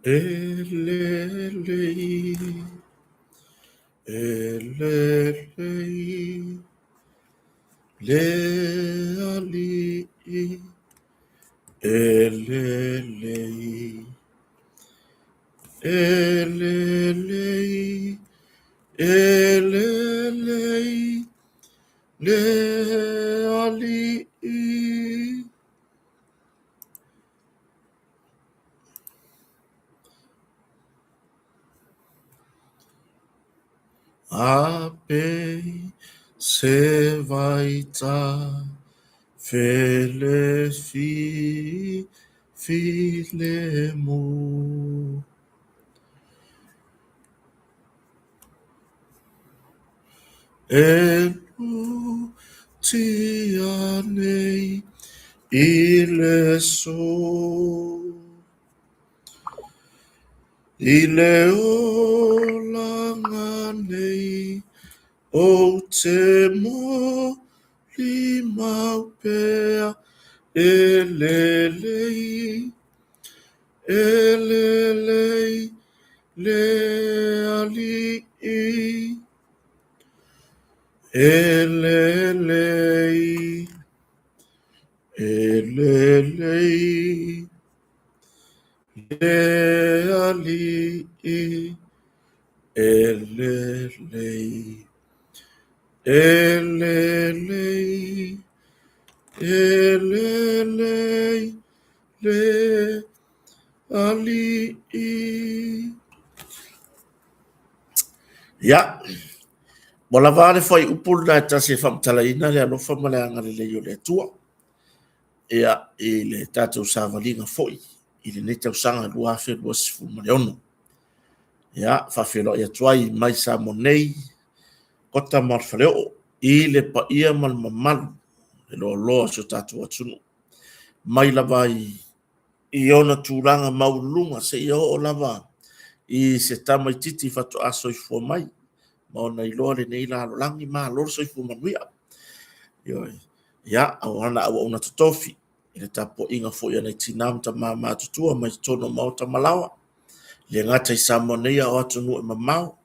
Elelei, elelei, leali, elelei, elelei, elelei, leali. Ape se vaita fele filemu elu tianei ile olanganei o te mo limau pea elelei elelei leali elelei elelei leali elelei elelei elelei leali. Ya, mola vale foi upul na tasi famtalaina le alofa maleanga le leio le tua. Ia i le tātou sāwalinga foi, i le ne tau sanga lua fe lua sifu maleono. Ia, whawhelo ia tuai mai sa monei, kota marwhaleo, i le pa ia mal mamalu, le loa loa so tātou atunu. Mai lava i ona tūranga maulunga se i o lava i se tamai titi whatu aso i fua mai, ma ona i loa le nei la langi ma lor so i fua manuia. Ia, au ana au ona tutofi, i le tapo inga fo ia nei tinam ta mama tutua mai tono mau ta malawa. Le ngata i samonea o atunu e mamau.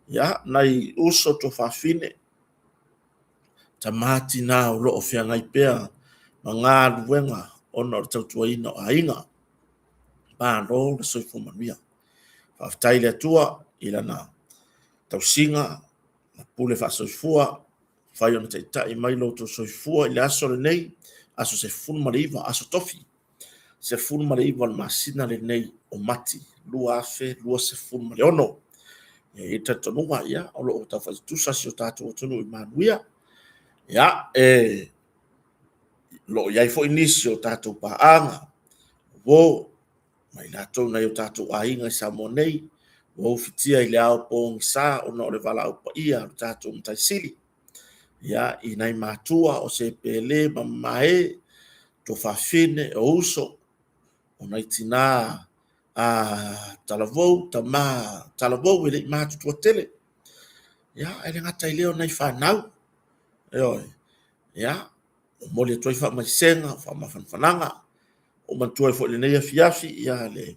Ya, nai uso to whawhine. Ta mati nā o loo whia ngai pēa. Ma ngā luenga ona o tautua ina o ainga. Pā rō le soifo manuia. Whawhtai le atua ila nā tausinga. Na pule whasoifua. Whai ona taitai mai lo to soifua ili aso le nei. Aso se funu mariva, aso tofi. Se funu mariva le masina le nei o mati. Lua afe, lua se funu mariono. E tatonunga ia, o loo tau whaitusa si o tātou atunu i manuia. Ia, loo iai fo inisi o tātou paanga. Wo, mai nātou nei o tātou ainga i Samonei. Wo fitia i le ao pōngi sā, o no le vala au pa ia, o tātou mtaisili. Ia, i nai mātua o se pele, mamae, to whawhine o uso. O nai tina talavou, talavou ele i mātutua tele. Ya, ele ngata i leo nei whanau. Ya, o mole toi wha mai senga, wha mawhanwhananga. O mantua i fo le nei a fiafi, ia le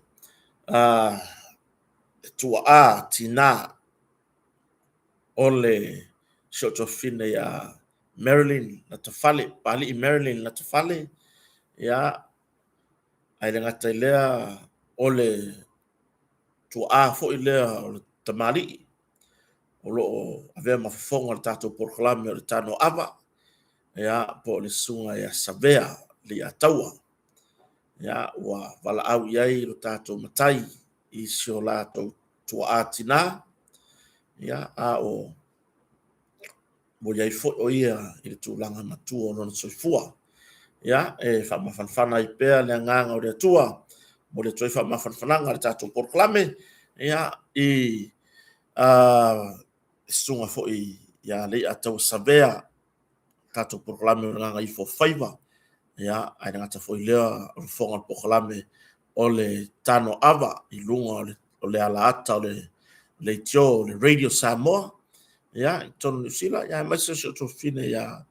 tua a tina o le shoto fine ya Marilyn na tafale, pali i Marilyn na tafale. Ya, ai le ngata i lea o le tua a fo i lea o le tamari. O loo avea mawhafonga le tātou porkalame o le tano awa. Ia, po le sunga ia savea le ataua. Ia, ua wala au iai lo tātou matai i sio lātou tua ātina. Ia, a o mo iai fo o ia i le tūlanga matua o lona soifua. Ia, whamawhanwhana i pēr le nganga o le atua. Mo le toi whamawhanwhananga le tātou porkalame. Ia, i sunga fo i ia le atau savea tato proklame o nganga i fo faiva. Ia, ai ngata fo i lea o fonga proklame o le tano ava i lunga o le ala ata o le tio o le Radio Samoa. Ia, i tono New Zealand. Ia, mai se to fine ia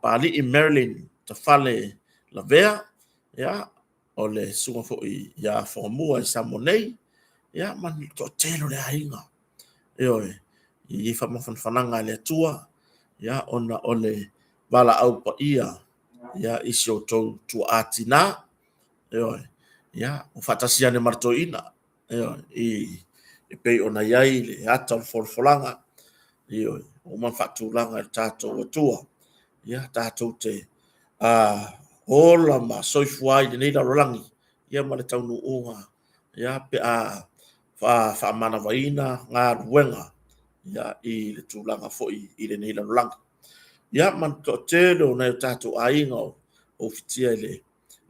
pali i Maryland ta fale la vea. Ia, o le sunga fo ia formua i Samonei ia man to telo le ainga e oi i fa mafananga le tua ia ona ole wala au pa ia isio tu atina e oi ia o fatasiane martoina e oi i pe ona iai le ata folfolanga i oi o man fatulanga tato tua ia tato te ola ma soifuai de nei la rolangi ia ma le taunu unga ia pe fa mana vaina nga ruenga ia i le tulanga foi i le nei la rolangi ia man to telo na tato ainga o fitia le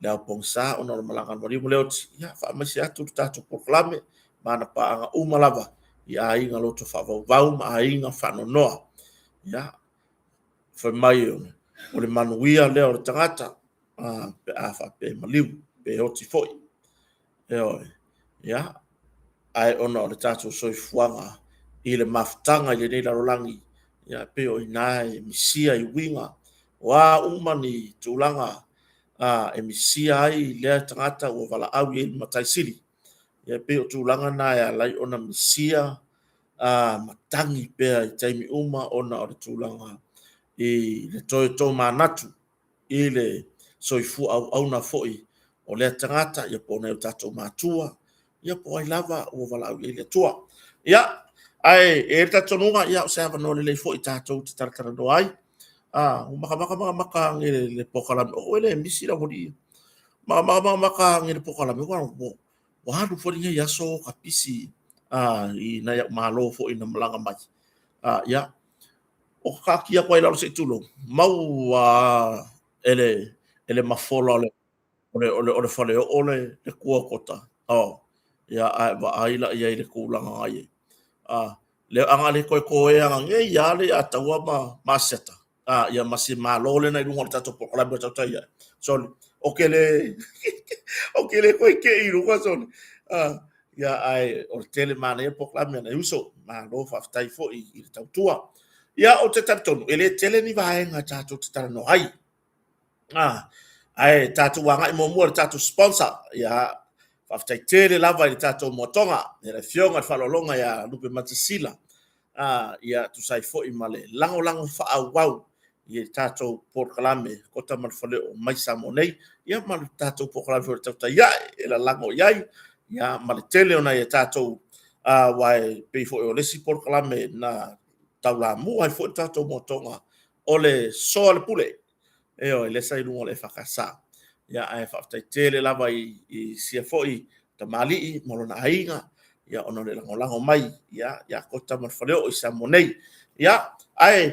aponsa ona le malanga no mo leot ia fa ma sia tu tato proklame mana pa anga umalava ia ainga loto fa vau ma ainga fa no noa ia fa mai o le manuia le o le tangata pe afa pe maliu pe oti foi e oi ia ai ona o le tatou soifuaga i le mafutaga i lenei lalolagi ia pe o inā e misia i uiga o a uma ni tulaga e misia ai lea tagata ua valaau i ai le mataisili ia pe o tulaga na e alai ona misia matagi pea i taimi uma ona o le tulaga i le toe manatu i le soifua auauna fo'i o lea tagata ia po ona e tatou matua ia po ai lava ua valaau i ai le atua ia ae e le tatonuga ia o se avanoa lelei fo'i tatou te tarataranoa ai o makamaka age le pokalame o ele misi lavoli makamaka age le pokalame ua alu foligai aso kapisi i na ia'u malo fo'i na malaga mai ia o kakakia koe lalo se tulo mau ele mafola ole fale ole le kua kota ia va aila ia le kulanga ai le anga le koe anga nge ia le ataua ma seta ia masi malole na ilunga tato pokola bota ia so okele koe ke i runga so ia ai o tele mana pokola me na uso ma lo fa tai fo i tautua ia o te tatonu ele tele ni vaenga tato tara no ai ai tatu wanga i mo tatu sponsor ia faftai tele lava i tatu motonga e le fionga falolonga ia lupe matasila ia tu sai fo i male lango fa au i tatu porkalame kota mal fole o mai Samonei ia mal tatu porkalame fo tatu ia e la lango ia mal tele ona ia tatu wai pe fo o lesi porkalame na taula mu ai fo tatu motonga ole so le pule e o le sai lungo le fakasa ia ai faftai tele lava i sia foi ta mali mo na ainga ia ona le lango mai ia kota mal faleo i Samonei ia ai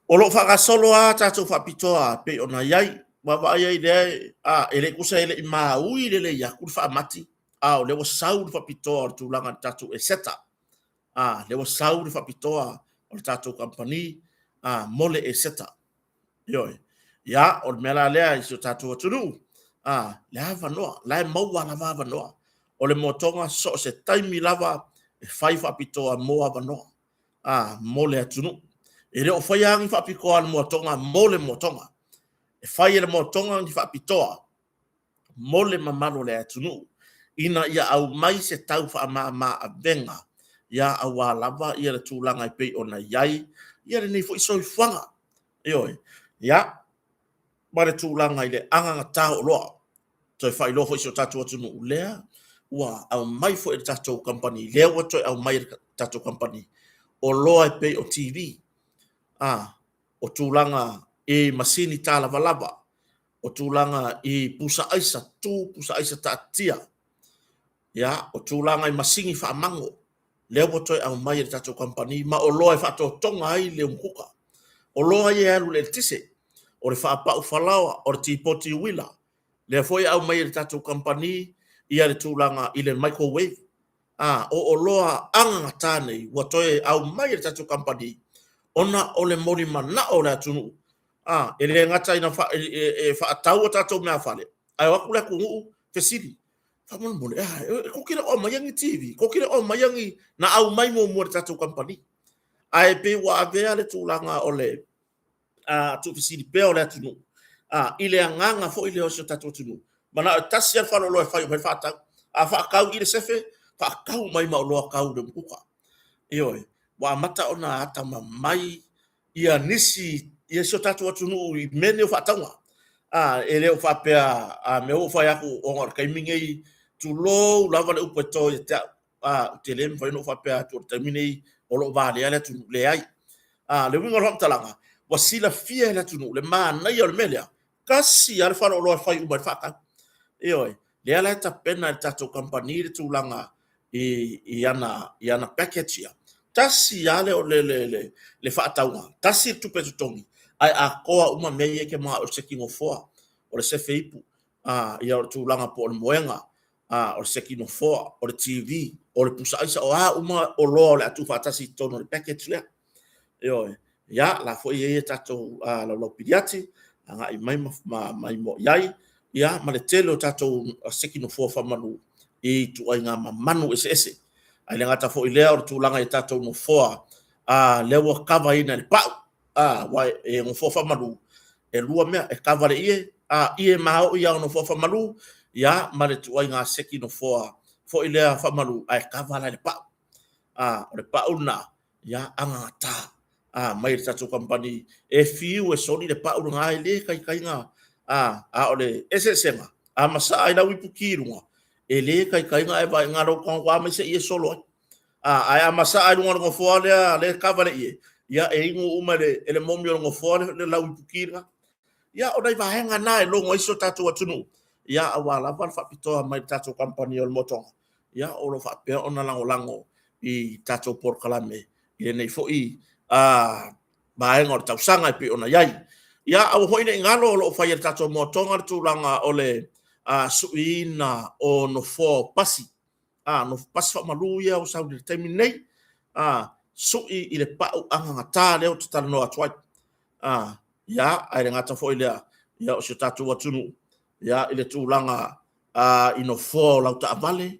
o lo fakasolo tatu fapitoa pe ona iai wa iai le ele kusa ele maui le ia ku fa mati o le wa saul fapitoa tu langa tatu e seta le wa saul fapitoa o tatu company mole e seta yo ia o mela lea i so tatu tunu le ava noa la mau ala vava noa o le motonga so se taimi lava e fai fapitoa mo ava noa mole atunu e le o fai angi fapikoa le motonga mole motonga e fai le motonga ni fapitoa mole mamalo le atunu ina ia au mai se tau fa ma avenga ia au lava ia le tulanga i pe ona iai ia le nei fo iso i fanga ia mare tūlanga i le anga tāo loa. Toi whai lofo i so tātou atu no ulea, ua au mai fo i tātou company, lea ua toi au mai tātou company, o loa e pe o TV, o tūlanga i masini tā lava, o tūlanga i pusa aisa tātia, o tūlanga i masingi whaamango, lea ua toi au mai tātou company, ma o loa e whato tonga ai le umkuka, o loa i alu le tise, o le whaapau whalawa, o le tipoti wila. Le foi au mai le tatou company, ia le tūlanga i le microwave. O loa anga tānei, wa toe au mai le tatou company, ona o le mori mana o le atunu. E le ngata ina whaatau o tatou mea whale. Ai wakule kungu, fesiri. Whamon mole, ko kira o mayangi TV, ko kira o mayangi na au mai mo le tatou company. Ai pe wa avea le tūlanga o le tu fisiri pe o le atunu. Ile anganga fo ile o so tatu tunu. mana tasi al falo lo fai mai fata a fa kau ile sefe fa kau mai ma lo kau de buka io wa mata ona ata mai ia nisi ia so tatu watu nu i mene o fatanga ele o fa pe a me o fa ya ku o ngor kai mingi tu lo lava le upo to ya te le fa no fa pe tu termine o lo va le ala tu le ai le wingo rom talanga wasila fia la tu le ma na yo le melia kasi al fa lo fa u ba fa ka io le ala ta pena tatu company tu langa i ana package ya tasi ale o le whaataunga. Tasi tupe tutongi. Ai a koa uma mei ke maa o se kingo foa. O le se feipu. Ia o le tūlanga po o le moenga. O le se kingo foa. O le TV. O le pusa aisa. O uma o loa o le atu whaatasi tono le package lea. Ia la fo i tatou lau piriati. Anga i mai mo iai. Ia ma le telo tatou se kingo foa whamanu. I tu ai ngā manu ese. Ai le ngata fo i lea o tūlanga i tātou no foa lewa kava ina le pau wai e no foa whamaru e lua mea e kava le ie mao ia no foa whamaru ia ma le tuai ngā seki no foa fo i lea whamaru ai kava le pau o le pau na ia anga tā mai le tātou company e fiu e soni le pau ngā e le kai ngā o le ese senga masa ai lau ipu kirunga e le kai ngā e vai ngā rau kong wā mai se ie solo ai amasa ai ngo fo le kavale ia e ingu uma le momi ngo fo le lau pukira ia o dai vahenga na e longo iso tatu atunu ia awala van fa pito mai tatu company ol motong ia o lo fa pe ona lango i tatu por kalame i nei fo i vahenga o tau sanga pe ona yai ia au hoine ngalo lo fa ia tatu motong tu langa ole suina o no fo pasi no pasfa maluia o sau de terminei sui i le pau anga ta le o tata no atwai ya ai ngata fo ile ya o se tatu watunu ya ile tulanga i no fo la ta vale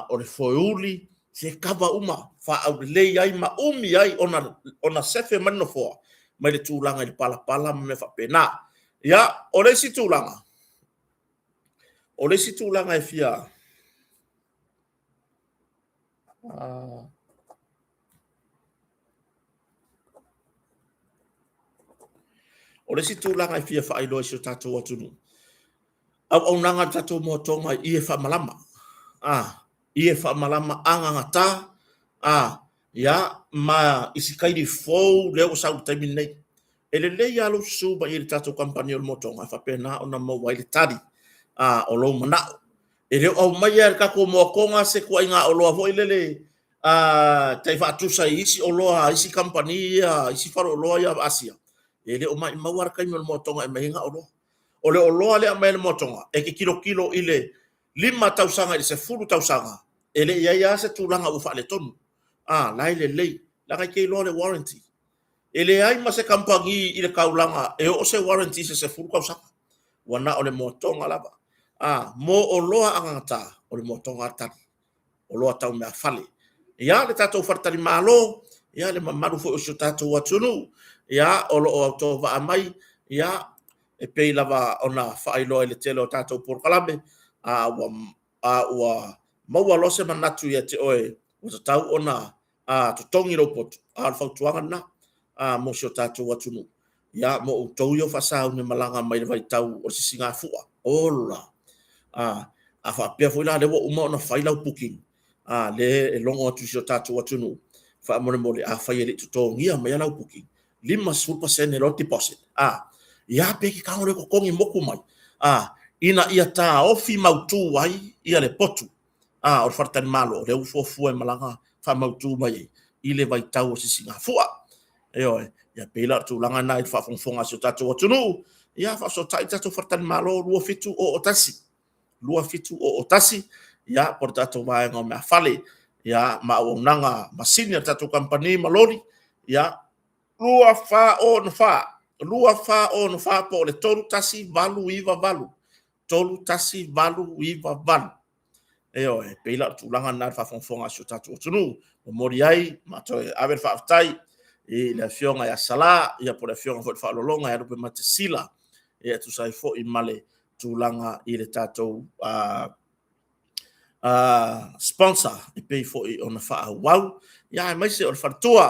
o le fo uli se kava uma fa au le ai ma ai ona sefe man no fo mai le tulanga i pala me fa pena ya o le si tulanga e fia o le situ langa i fia whaai loa si o tātou atunu. Au nanga tātou mo tonga i e whamalama. I e whamalama anganga tā. Ia ma isi kairi fōu leo sau taimi nei. E le lei alo suba i le tātou kampani o le mo tonga. Whapena o na mau le tari. O lo manao. E leo au mai e kako mo konga se kua inga o loa hoi lele. Tai whaatusa i isi o loa, isi kampani isi wharo o loa ia Asia. E le o mai mawara kai mo motonga e mahinga o loa. O le o loa le a mai le motonga. E ke kilo i le 5 tausanga i se 10 tausanga. E le ia se tūlanga ufa le tonu. Lai le lei. Langa kei loa le warranty. E le ai ma se kampani i le kaulanga. E o se warranty se 10 tausanga. Wana o le motonga lava. Mo o loa angata o le motonga atari. O loa tau mea fale. Ia le tātou whartari mālo. Ia le mamaru fo o se tātou atunu. Ia o lo o to va mai ia e pei lava ona whaailoa le tele o tātou porkalame wa maua lose manatu ia te oe o te tau ona to tongi ropotu whautuanga na mo se o tātou atunu ia mo o tau yo whasau ne malanga mai le vai tau o sisi ngā fua ola a whapea fwila le wa uma ona whailau puking le longo atu se o tātou atunu whaamone mole a whaiere tutongia mai alau puking 5% e lo deposit. Ia pe ki kaore ko kongi moku mai. Ina ia tā ofi mautu ai ia le potu. O whartani malo, le ufuafu e malanga wha mautu mai. I le vai tau o sisi ngā fua. Ia peila tu langa nai whawhongwhonga si o tātou atunu. Ia whawso tai tātou whartani malo lua fitu o otasi. Ia por tātou vaenga o mea whale. Ia maunanga masini a tātou kampani malori. Ia lua fa o no fa po le tolu tasi valu iva valu e peila tulanga na fa fonga so tatu tunu o moriai ma to ave fa tai e la fionga ya sala ya por la fionga fa lolonga ya rupe matesila e tu sai fo i male tūlanga i le tātou sponsor i pei fo i ona wha wau. Ia, mai se o le wharatua.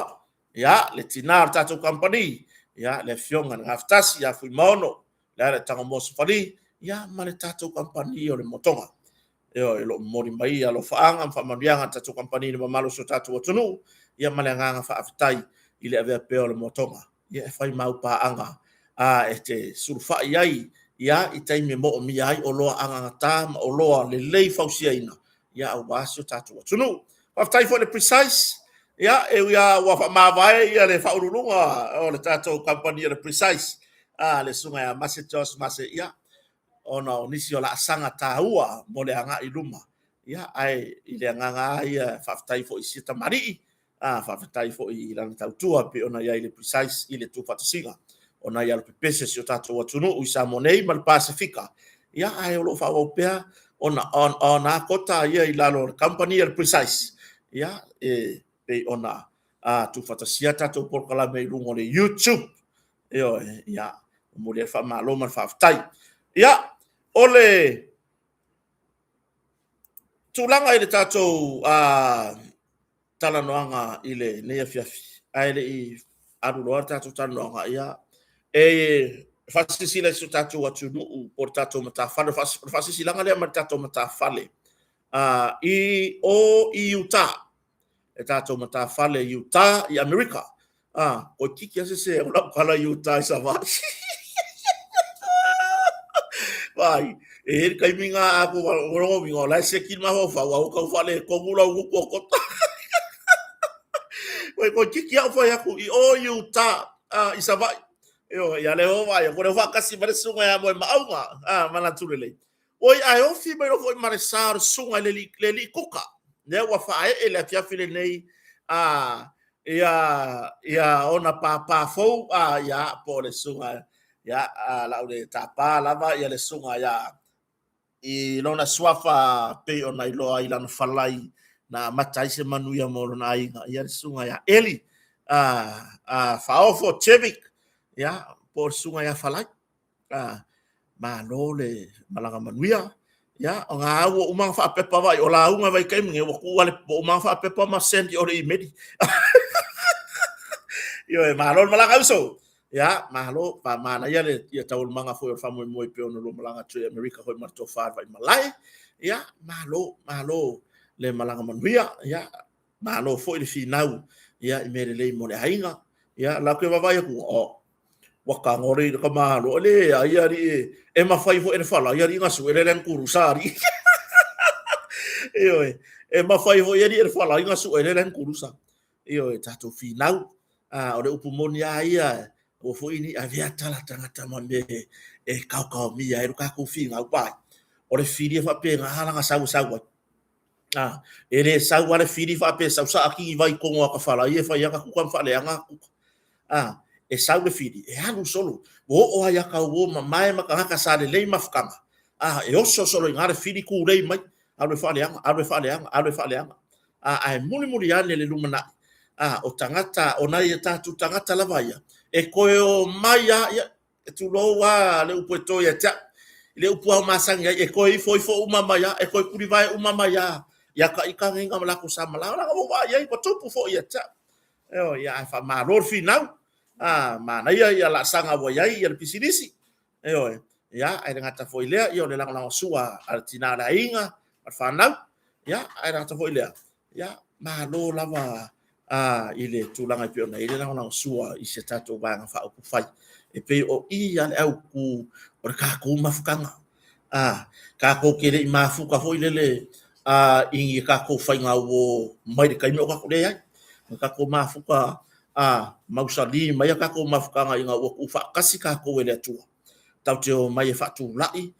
Ia, le tina o tātou company. Ia, le fionga na ngaftasi, ia fui maono. Le tanga mosu whari. Ia, ma le tātou company o le motonga. Ia, lo mori mai, alo whaanga, whamarianga tātou company ni mamalo so tātou atunu. Ia, ma le nganga whaafitai i le avea peo le motonga. Ia, e whai mau paanga. E te surufai ai. Ia, i taimi mo o mi ai o loa anga tā, ma o loa le lei fausia ina. Ia, au wasi o tātou atunu. Whaftai fo le precise. Ia, e ia wa mawai ia le whaururunga o le tātou company le precise. Le sunga ia mase Jos mase ia. Ona o nisi o la asanga tāua mo le anga i luma. Ia, ai, i le nganga ia whaftai fo i sita marii. Whaftai fo i lana tautua pe ona ia i le precise i le tūwhatasinga. Ona ia le pepese si o tātou atunu i Samonei ma le Pasifika. Ia, ai o lo whawau pea ona kota ia i lalo le company le precise. Ia, pe ona tūwhatasia tātou porkala me i rungo le YouTube. Ia, mo le whamalo man whaftai. Ia, ole tūlanga i le tātou talanoanga i le nea fiafi. Ai le i aruloa tātou talanoanga ia. Fasisi le su tātou atunu por tātou matawhale. Fasisi langa lea ma tātou matawhale. I Utah. E tātou matawhale i Utah i Amerika. Ko kiki ase se o lau kala i Utah i Savasi. Vai, e kai minga aku ro mingo la se kin ma ho fa wa ko fa le ko mula u ko kota. Wai ko kiki au fa ya ku i o Utah i Savai. Ya le o vai ko fa kasi bare sunga ya mo maunga mana tulele. Oi ai o fi mai ro mare sar sunga le li kuka. Ne wa fa e le tia file nei ia ona pa fo ya po le sunga ya la le tapa lava ia le sunga ya i lona swafa pe ona i loa i lana falai na matai se manuia mo lona inga ia le sunga ya eli faofo chevik ya por sunga ya falai ma lo le malanga manuia ya nga o uma fa pepa vai o la unga vai kai minge o ku wale o uma fa pepa ma sendi o le medi yo e malo malanga uso ya malo pa mana ya le ya taul manga foi fa mo pe ono lo malanga tre America foi marto fa vai malai ya malo le malanga manuia ya malo foi le finau ya i mere le mo le ainga ya la que vai ku o waka ngore ka malo le ya ri e ma fai fo e fala ya ri nga su ele len kurusari yo e ma fai fo ya ri e fala nga su ele len kurusa yo e tato finau o le upumoni ia o foi ni avea tala tangata mame e kau mia e ka ku finga pai o le fili fa pe nga hala nga sau e le sau le fili fa pe sau sa aki vai ko nga ka fala ia fa ia ka ku kan fa le nga e sau le fili e halu solo o ia ka o mai ma ka sa le mafkanga e oso solo nga le fili ku le mai ave fa le ai muli ane le lumana o tangata ona ia tatu tangata lava ia e koe o maia ia e tu loa le upueto ia ta le upua masanga e koe foi umama ia e koe kuri vai umama ia ka ika ngenga malako sa mala la o va ia po tupu fo ia ta ia fa maror final mana ia la sanga vo ia le pisidisi ia ai ngata foi le ia le la sua altina la inga fa nau ia ai ngata foi le ia malo lava ile tulanga pe ona ile na sua i se tato vanga fa o fai e pe o i ale au ku o ka ku mafukanga ka ko kele mafuka fo ile i ka ko fai nga o mai ka mi o ka ko le ai ka ko mafuka mausali mai ka ko mafukanga i nga o ku fa kasi ka ko ele tu tau te o mai fa tu lai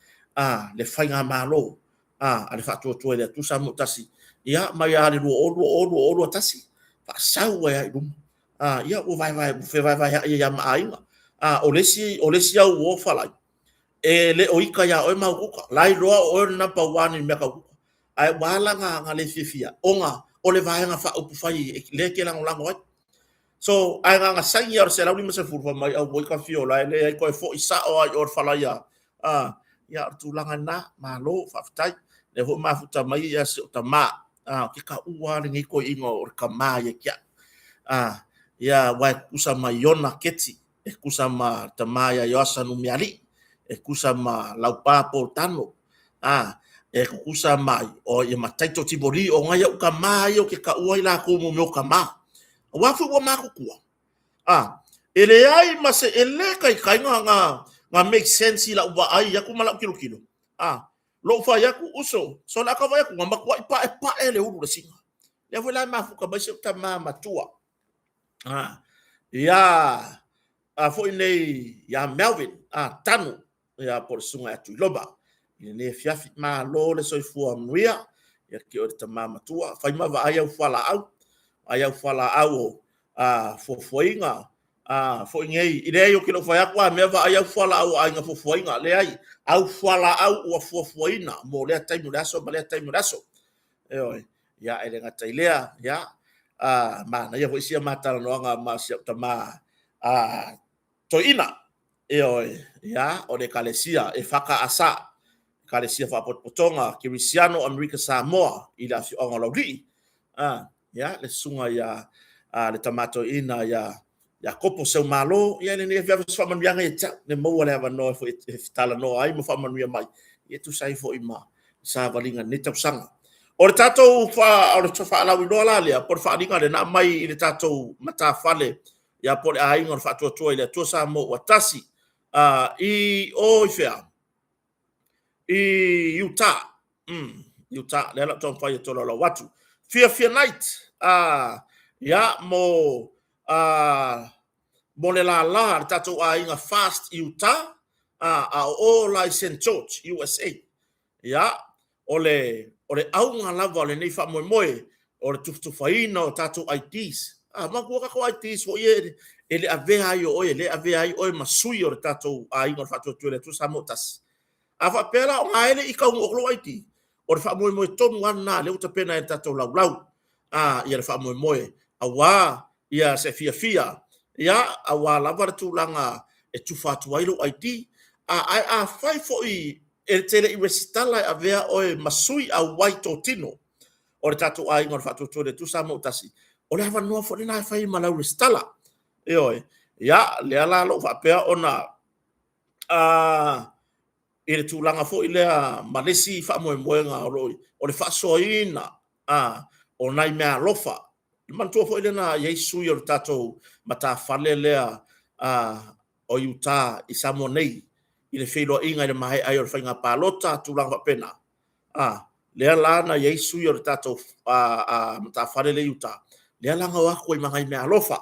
le fai nga malo ale fa tu ele tu sa mutasi ia mai ale o tasi sau ya dum ia o vai ia mainga o lesi au o fala e le o ika ya o ma ku lai roa o na pa wani me ka ku ai wala nga le fifia onga o le vai nga fa o fai le ke lang lang so ai nga sai ya se la ni se furfa mai au boy ka fio la le ko fo isa o fala ya ia tulanga na malo fafitai le ho mafuta mai ia se tama ke ka ua le ngi ko ingo o ka mai kia ia wa kusa mai yona keti e kusa ma tama ia yosa no miali e kusa ma laupapo tano e kusa mai o ia mataito tibori o ngai o ka mai o ke ka ua ila ko mo ka ma wa fu wa ma ku ele ai mas ele kai nga make sense la wa ai ya ku mala kilo lo fa ya ku uso so la ka va ya ku ngamba ku pa ele uru singa ya vola ma fu ka ba se ta ma matua ya fo nei ya Melvin tanu ya por sunga tu loba ne fiafi ma lo le so fu amria ya ki o ta ma matua fa ma va ai au fala au fo foinga fo ngei ide yo kilo fa yakwa me va ai fala au ai nga fo foinga le ai au fala au o fo foina mo le tai mo daso le tai mo daso ya ele nga tailea ya ma na ya vo sia mata no nga ma sia tama toina ya o de kalesia e faka asa kalesia fa potonga kirisiano America Samoa ila fi onga lodi ya le sunga ya le tamato ina ya kopo seu malo ya ne via fa man yang eta ne mo wala va no fo tala no ai mo fa man mai e tu sai fo ima sa valinga ne tau sanga o le tato fa o fa la wi dola le por fa dinga le na mai le tato mata fale ya por ai ngor fa to ile to sa mo watasi i o ifea i Utah le la ton fa to lo watu fear night ya mo mo le la tato a inga fast Utah all license church USA ya ole au nga lava le nei fa mo o le tu faina o tato ITs ma ko ka ko ITs o ye ele ave ai o ele ave ai o masui o tato a inga fa to le tu samotas afa pela o nga ele i ka o lo IT o fa mo tonu ana le uta pena e tato lau ia le fa mo awa ia se fia ia awa lava tu langa e tu fa tu ailo IT a fai fo i e tele i resitala avea o masui a waito tino o le tatu ai ngor fa tu tu sa mo tasi o le hava no fo na fai malau resitala ia le ala lo fa pe ona e le tu langa fo i le malesi fa mo nga o le fa soina o nai mea lofa man tu fo ile na Yesu yo tato mata fale lea o Utah i Samonei ile felo inga le mai ai o fainga palota tu langa pena le la na Yesu yo tato mata fale le Utah le langa wa ko i mangai me alofa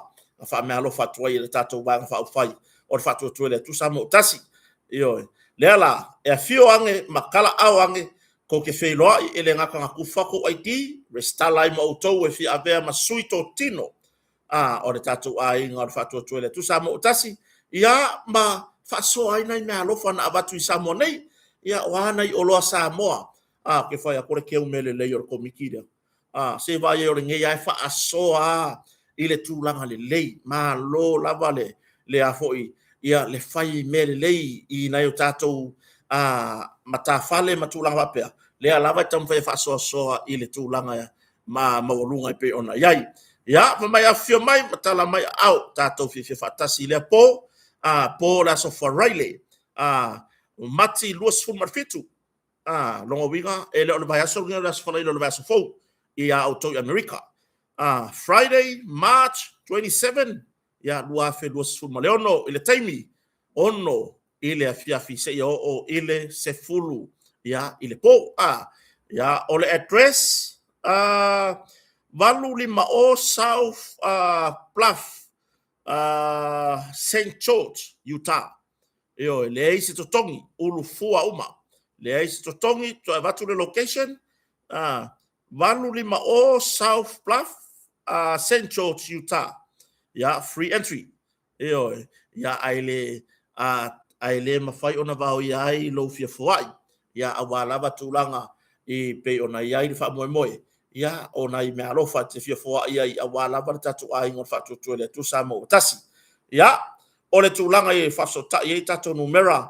fa me alofa tu ile tato ba fa fai o fa tu le tu samo tasi le la e fio ange makala awange ko ke felo ele ngaka ngaku fako IT restala mo auto e fi avea masuito tino o le tatu ai ngor fatu tuele tu samo utasi ia ma faso ai nai me alofa na abatu i Samonei ia wana i oloa Samoa ke fa ya kore ke umele le yor komikida se va ye ore nge ya fa asoa ile tu langa le lei ma lo lavale le afoi ia le fai mele lei i na yo tatu mata fale matulanga pea le alava tam fa so ile tu langa ma mawalunga pe ona yai ya pa mai afio mai matala mai au tato fi fatasi le po la so for Riley mati luas fu marfitu longo winga ele o vai aso ngira las fala lo vai aso fo ia auto America Friday March 27 ya lua fe luas fu maleono ile taimi ono ile afia fi se o ile se fulu ya ile po ya ole address valu lima o South Bluff St. George Utah le isi totongi ulu fua uma le isi totongi to avatu le location valu lima o South Bluff St. George Utah ya free entry ya aile mafai ona vau iai lo fia fuai ya awala batulanga i pe ona iai fa moe ya ona i me alofa te fia fuai iai awala batatu ai ngor fa tu le tu samo tasi ya ole tulanga i fa so ta i tatu numera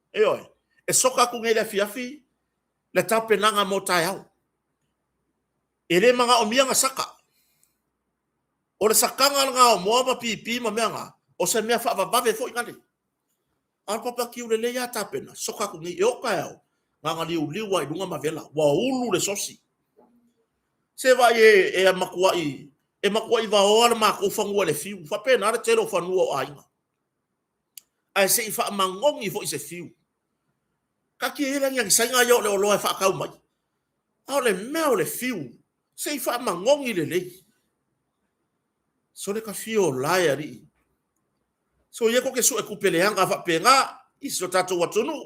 e oi e soka ku ngele fiafi le tape nanga mo tai au e le manga o mianga saka o le sakanga nga o moa pipi ma meanga o se mea fa bave fo ngale al papa ki ule le ya tape na soka ku ngi o ka au nga liu liu wa dunga mavela wa ulu le sosi se va e makuai va ora ma ko fangu le fiu fa pena re telo fanu o ainga ai se fa mangongi fo se fiu ka ki era ngi sainga yo le lo fa ka mai au le meo le fiu se fa mangongi le so le ka fiu la ya ri so ye ko ke so e kupele anga fa penga iso tatu watunu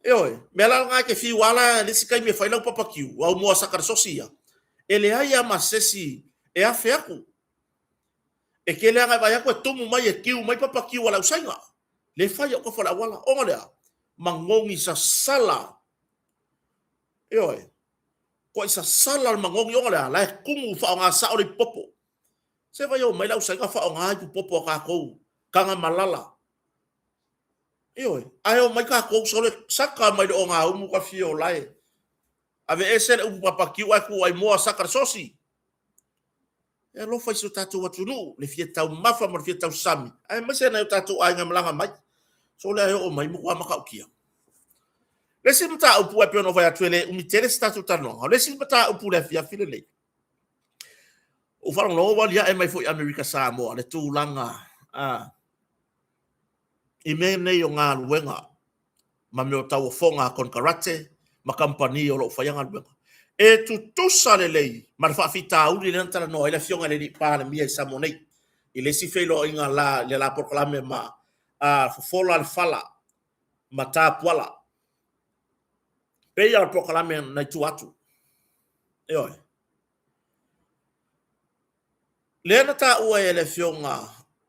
oi mela nga ke fiu wala le sikai me fa ila papa kiu wa mo sakar sosia ele aya masesi e afe aku e ke le anga vai aku e tomu mai e kiu mai papa kiu wala usainga le fai ko fala wala o ngale mangongi sa sala oi ko isa sala mangongi o ngale la kumu fa nga sa ori popo se vai o mai la usainga fa nga ju popo ka ko kanga malala oi ayo mai ka ko so le saka mai o nga umu ka fio lai ave ese u papa kiu aku ai mo sakar sosi e lo fai so tatu watunu le fia tau mafa mo fia tau sami ai ma se na tatu ai ngam langa mai so le o mai mo kwa maka ukia le sim ta upu e piono vai atwele umi tere tatu tano le sim ta upu le fia file le o fala no wali e mai foi America Samoa le tu langa i me nei o ngā luenga ma me o tau fonga kon karate ma kampani o lo fai ngā luenga e tu tusa le lei ma fa fita uli le ntara no ele fionga le pa le mia sa monei ile si felo inga la le la proclame ma fola al fala ma ta pola pe ya proclame na tu atu e oi le na ta ua ele fionga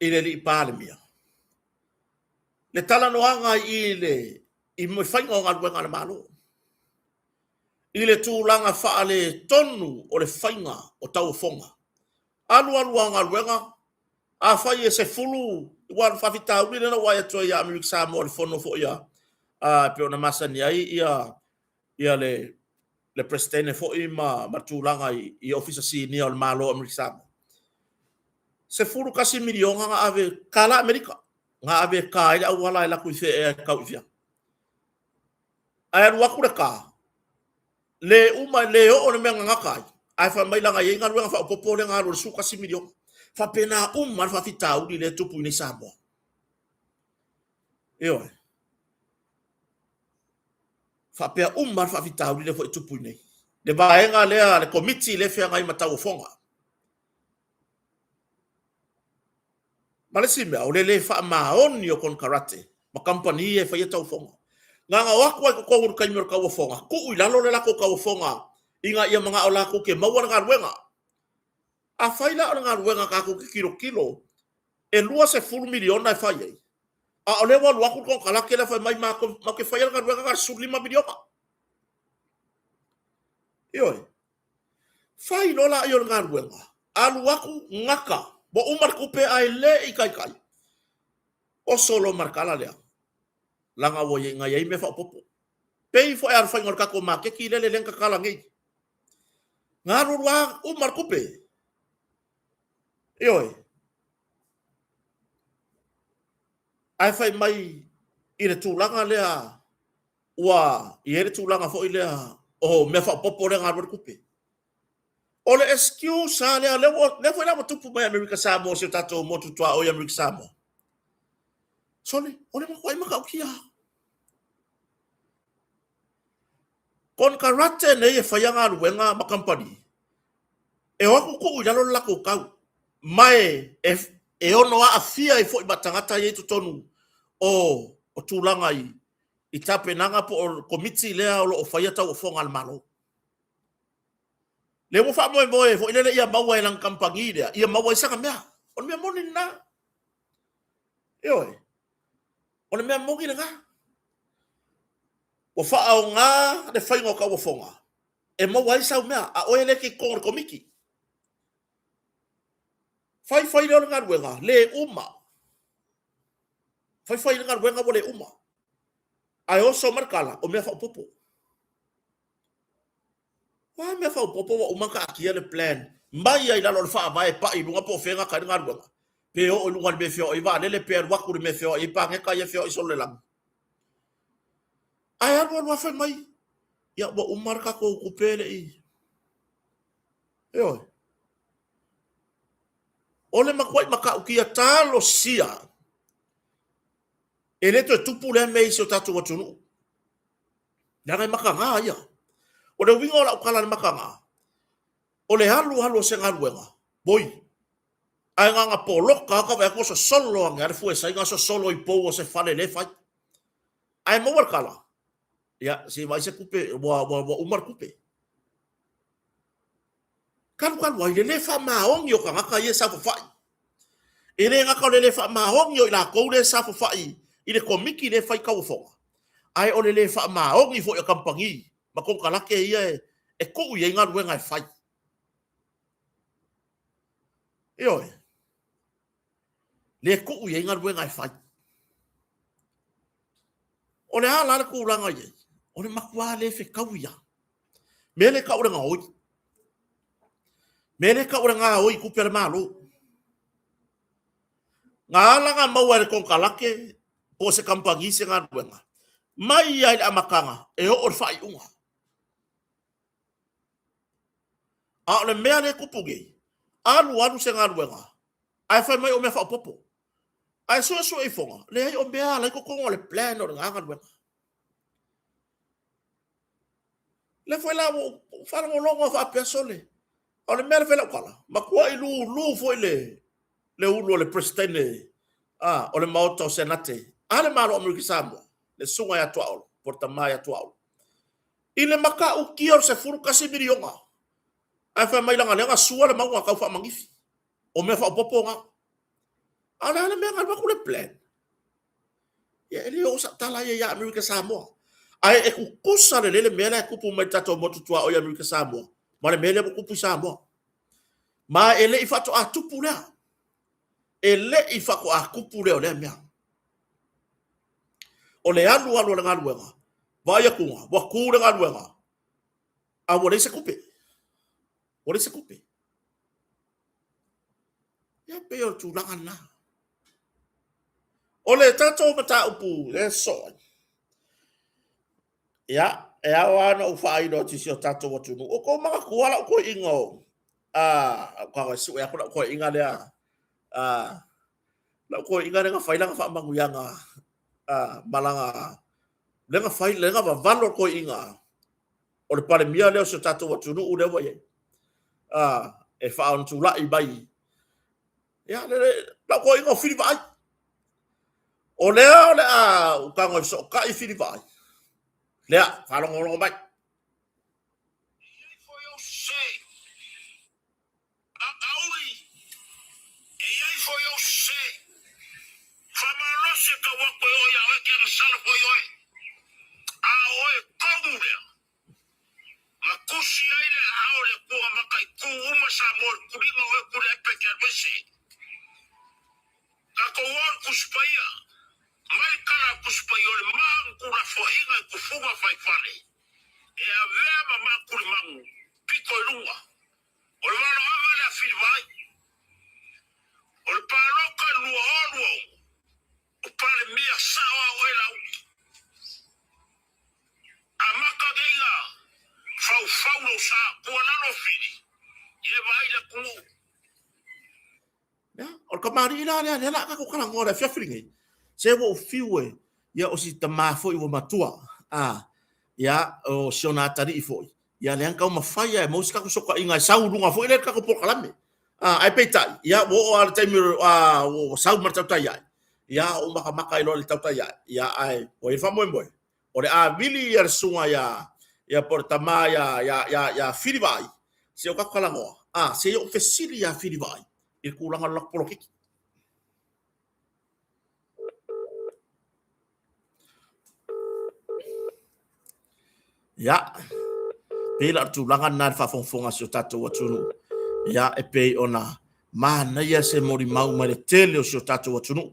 ile li pa le mia le tala no anga ile i mo fai nga luenga le malo ile tu langa fa ale tonu o le fainga o tau fonga alu anga luenga a fai e se fulu wan fa fita uli na wa to ya America Samoa le fono fo ya pe ona masani ai ia le presidente fo i ma tulanga i office si ni al malo America Samoa se fulu kasi miliona nga ave kala America nga ave ka ila wala ila ku fe e ka ufia ai wa ku ka le uma le o ne nga kai ai fa mai langa yenga nga fa popo le nga ro su kasi miliona fa pena mar fa fita uli le tupu ni Samoa io fa pe mar fa fita uli le fo tupu nei le baenga le committee le fe nga i matau fonga malesi me o le fa maoni o kon karate ma company e fa yeta fonga nga wako ko kai mer ka fonga ku ila lo la ko ka fonga inga ia mga ola ko ke mawar nga wenga a faila nga wenga ka ko kilo e lua se full million na fa ye a ole wa lua ko kala ke la fa mai ma ke fa nga wenga ka su 5 million yo fai no la yo nga wenga a lua ko ngaka bo umar ko pe ai le ikai kai o solo markala le langa wo ye nga ye me fa popo pei fo ar fa ngor ka ko ma ke ki le len ka kala ngi ngaru wa umar ko pe yo ai fai mai i le tūlanga lea ua i ere tūlanga fo i lea o me fa popo le ngaru kupe o le excuse a lea le fo la tupu mai America Samoa se tato mo tu tua o America Samoa sole o le makwai maka ukia kon karate ne e fai ngaru wenga ma company e waku ko i lalo lako kau mai e ono a afia i fo i batangata ye tonu o tūlanga i tape nanga po o komiti lea o fai ata o fonga al malo le mo fa mo fo ile ia maua lang kampangi dia ia maua saka mea on mea moni na yo on mea mogi nga o fa o nga de fai ngo ka o fonga e maua isa mea a o ele ki ko komiki fai le nga wenga le uma fai le nga wenga bo le uma ai oso markala o me fa popo wa me fa popo o maka kia le plan mai ai la lo fa vai pa i lunga po fenga ka ngar wa pe o lunga be fio i va le pe wa ku me fio i pa ka ye fio i so le lang ai ar wa fa mai ya bo umar ka ko ku pele i yo ole makwai maka ukia talo sia ele to tupu le me so tatu wa tunu ngai maka nga ya o le wingo la kala maka nga o le halu se ngaluenga boy ai nga polo ka va ko so solo nga fu sai nga so solo i po se fale le fai ai mo kala ya si vai se kupe wa umar kupe kan wa le fa ma ong yo ka ye sa fa ele nga ka le fa ma ong yo la ko le sa fa ile komiki le fai ka fo ai o le fa ma ong i fo yo kampangi ma ko kala ke ye e ko ye nga ruenga fai yo le ko ye nga ruenga fai o le ala ku langa ye o le makwa le fe kauya mele ka ora ngoi mele ka ora nga oi ku per malo nga langa mau le kon kalake po se kampangi se nga ruenga mai ai amakanga e o fai unga a le mea le kupuge alu se nga ruenga ai fai mai o me fa popo ai so e fonga le ai o mea le ko le plan o nga ruenga le foi la fala mo longo fa persone o le mea le fela kala ma kwa i lu foi le ulo le presidente o le mauto senate ale malo Amerika Samoa le sunga ya tuau porta mai ya tuau ile maka u kior se furu kasi milionga ai fa mai langa le sua le mau ka fa mangifi o me fa poponga ala le me ngal ba ku le plan ya ele o sa tala ya Amerika Samoa ai e kukusa le mele kupu mai tato motu tua o ya Amerika Samoa ma le mele kupu Samoa ma ele i fato a tupu le ele i fako a kupu le mea o le alu le ngaluenga va ya kunga wa ku le ngaluenga a wole se kupe ya pe o tu langa o le tato mata upu le so ya e awa no fai do ti sio tato watu no o ko maka kuala ko ingo ka su ya ko inga le la ko inga nga fai la fa mangu yanga malanga le nga fai le nga va valor ko inga o le pale mia le sio tato watu no u le wa ye e fa on tu la i bai ya le la ko inga fili vai o le o ka ngo so ka i fili vai le fa lo ngo bai ka wako yo ya weke na sala po yo a oe kongu lea makusi aile aole kuwa makai kuuma sa mol kuringa oe kule epeke arwese kako won kuspaya mai kala kuspaya ole maang kura fohinga kufunga faifane e a vema makuri mangu piko ilunga ole mano amale a filvai ole paroka lua onuo pale mia sawa wela amaka geiga fau no sa kuana no fili ye vai la ku ya o ka mari ila le la ka ko kala ngora fa flingi se wo fiwe ya o si tama fo i wo matua ya o siona tari fo ya le ka ma faya mo ska ko soka inga sau lunga fo ile ka ko por kalame ai peta ya wo al time o sau marta ya ya o maka ilo le tauta ya ai o i famo mo o le a vili ya sunga ya portama ya filivai se o ka kala ngo se o fesili ya filivai il kulanga lak poloki ya pela tu langa na fa fonfonga so tato watunu ya e pe ona mana ya se mori mau mare tele so tato watunu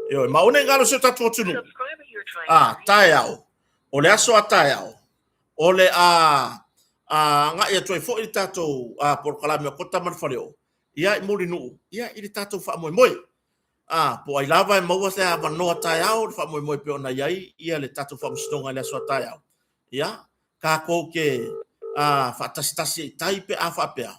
yo ma one ngalo so tato watunu taeao. O le aso a taeao. O le nga ia toi fo i tatou por kalame kota marfaleo. Ia I muri nuu. Ia I tatou wha moe moe. Po ai lava e maua se a wanoa taeao, wha moe moe pe ona iai, ia le tatou wha mstonga le aso a taeao. Ia, ka kou ke whatasitasi I tai pe a whapea.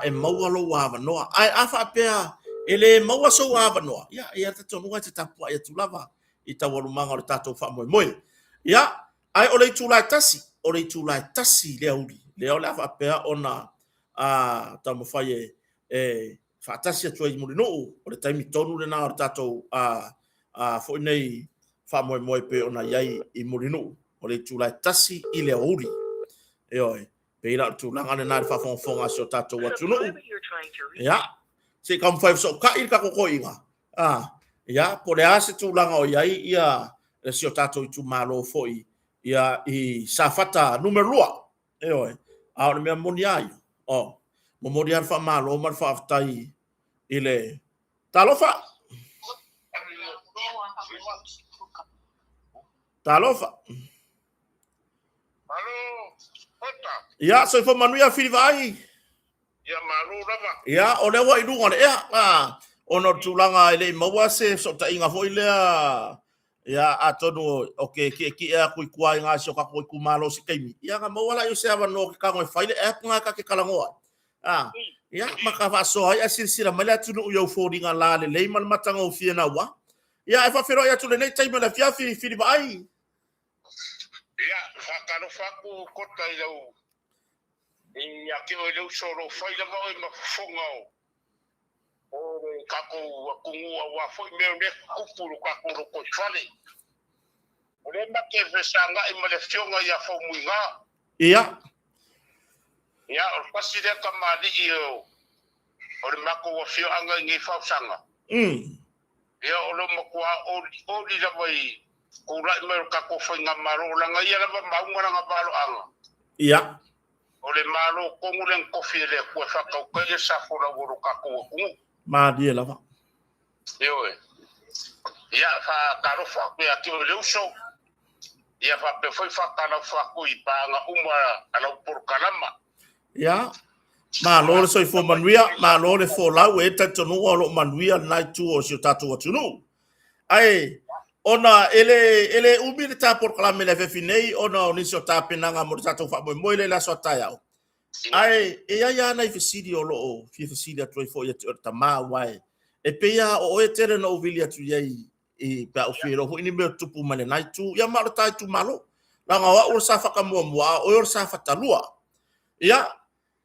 E maua lo a wanoa. Ai a whapea, ele maua so a wanoa. Ia tatou nunga te tapua ia tulava. I tawalumanga o le tatou wha moe moe. Ia, ai o le tūlai tasi. O le tūlai tasi le auri. Le au le a whapea ona tau mawhai whaatasi atua I muri nuu. O le taimi tonu le nā o le tatou fo nei wha moe moe pe ona iai I muri nuu. O le tūlai tasi I le auri. E oi. Pe ila tūlanga le nā le whafonga si o tatou atu nuu. Ia. Se kam whai so ka I ka koko inga. Ia. Po le ase tūlanga o iai ia le si o tatou I tu malo foi. Ia I safata numerua. E oi. A o le mea moni ai. Mo mori ar fa malo mar fa aftai ile talofa Malo, hota. ya so fo manuia filivai Ia malo lava. ya o le wa idunga le ono tulanga ile mawa se so ta inga fo ile ya atonu okay ki a ku kuai nga so ka ku malo se kaimi ya nga mawa la yo se ava no ka ngoi faile e nga ka ke kalangoa ya maka fa so ya silsila mala tunu yo fodinga la le man matanga o fiena wa ya e fa fero ya tule nei taimi la fia fi vai Ia whakaro whaku kota I lau. I ake o lau soro whaila mau I mafonga o. O re kako akungua wa foi meo ne kupuru kako roko whale. O re make vesanga I male fionga ia fau muinga. Ia. Ia o pasi re kamali I o. O re mako wa fio anga ngi fau sanga. Ia o lo makua o li la mai. Kura I mero kako whainga maro langa ia lava maunga langa balo anga. Ia. O le malo kongu len kofi le kua whakau kai e safora woro kako o kungu. Ma dia lava. Ioe. Ia whakaro whaku ia ki o leuso. Ia whape whai whakara whaku I pāanga umara alau porkalama. Ia. Ma lore so fo manuia, ma lore fo lau e tatonu o lo manuia nai tu o si tatu atunu. Ai ona ele umi le ta por kala mele finei ona oni so ta penanga mo ta fa mo le la so ta ya ai ya na ifisidi o lo ifisidi atu fo ya ta ma wai e pe ya o e tere no vilia tu ye pa o fero ho ini me tupu male nai tu ya ma ta tu malo la nga o sa fa ka mo o sa fa ta lua ya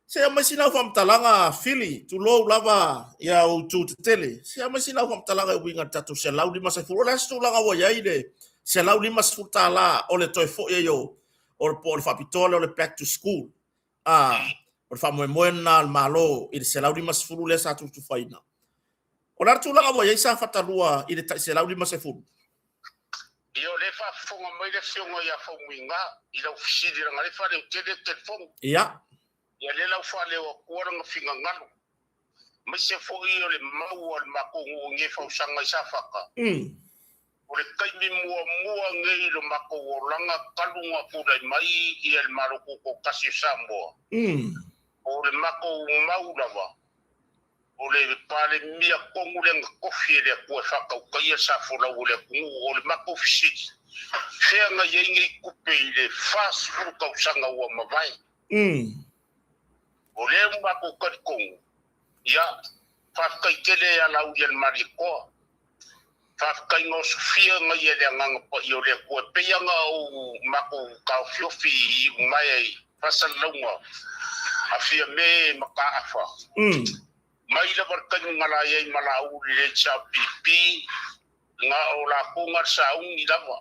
se masina fam talanga fili tu lo lava ya o tu tele se masina fam talanga winga tatu se laudi masa fu la stu langa wa yaide se laudi mas futa la o le toi fo yo o por fa pitole o le back to school o fa mo na malo il se laudi mas fu le sa tu faina o la tu langa wa ya sa fatalua il se laudi mas fu Io le fa fonga mai le fionga ya fo winga ila ufisidi nga le fa le telefon ya Ia le lau whale o kuaranga whinga ngalo. Mai se fo I o le mau al makongo nge whausanga I sa whaka. O le kaimi mua nge lo mako o langa kalunga kurai mai I el maroko ko kasi Samoa. O le mako mau lava. O le pale mia kongu le kofi le kua whaka o kaia sa fora o le kungu o le mako fisiti. Whea nga yengi kupe I le fast food kausanga ua mawai. O le mako karikongu. Ia, whafkai tele a lau ian marikoa. Whafkai ngā sufia nga ia le nganga pa I o le kua peyanga o mako kao fiofi I umai ai. Whasa launga. A fia me maka awha. Mai la warkani ngala iai mala au le cha pipi. Nga o la kongar sa ungi lava.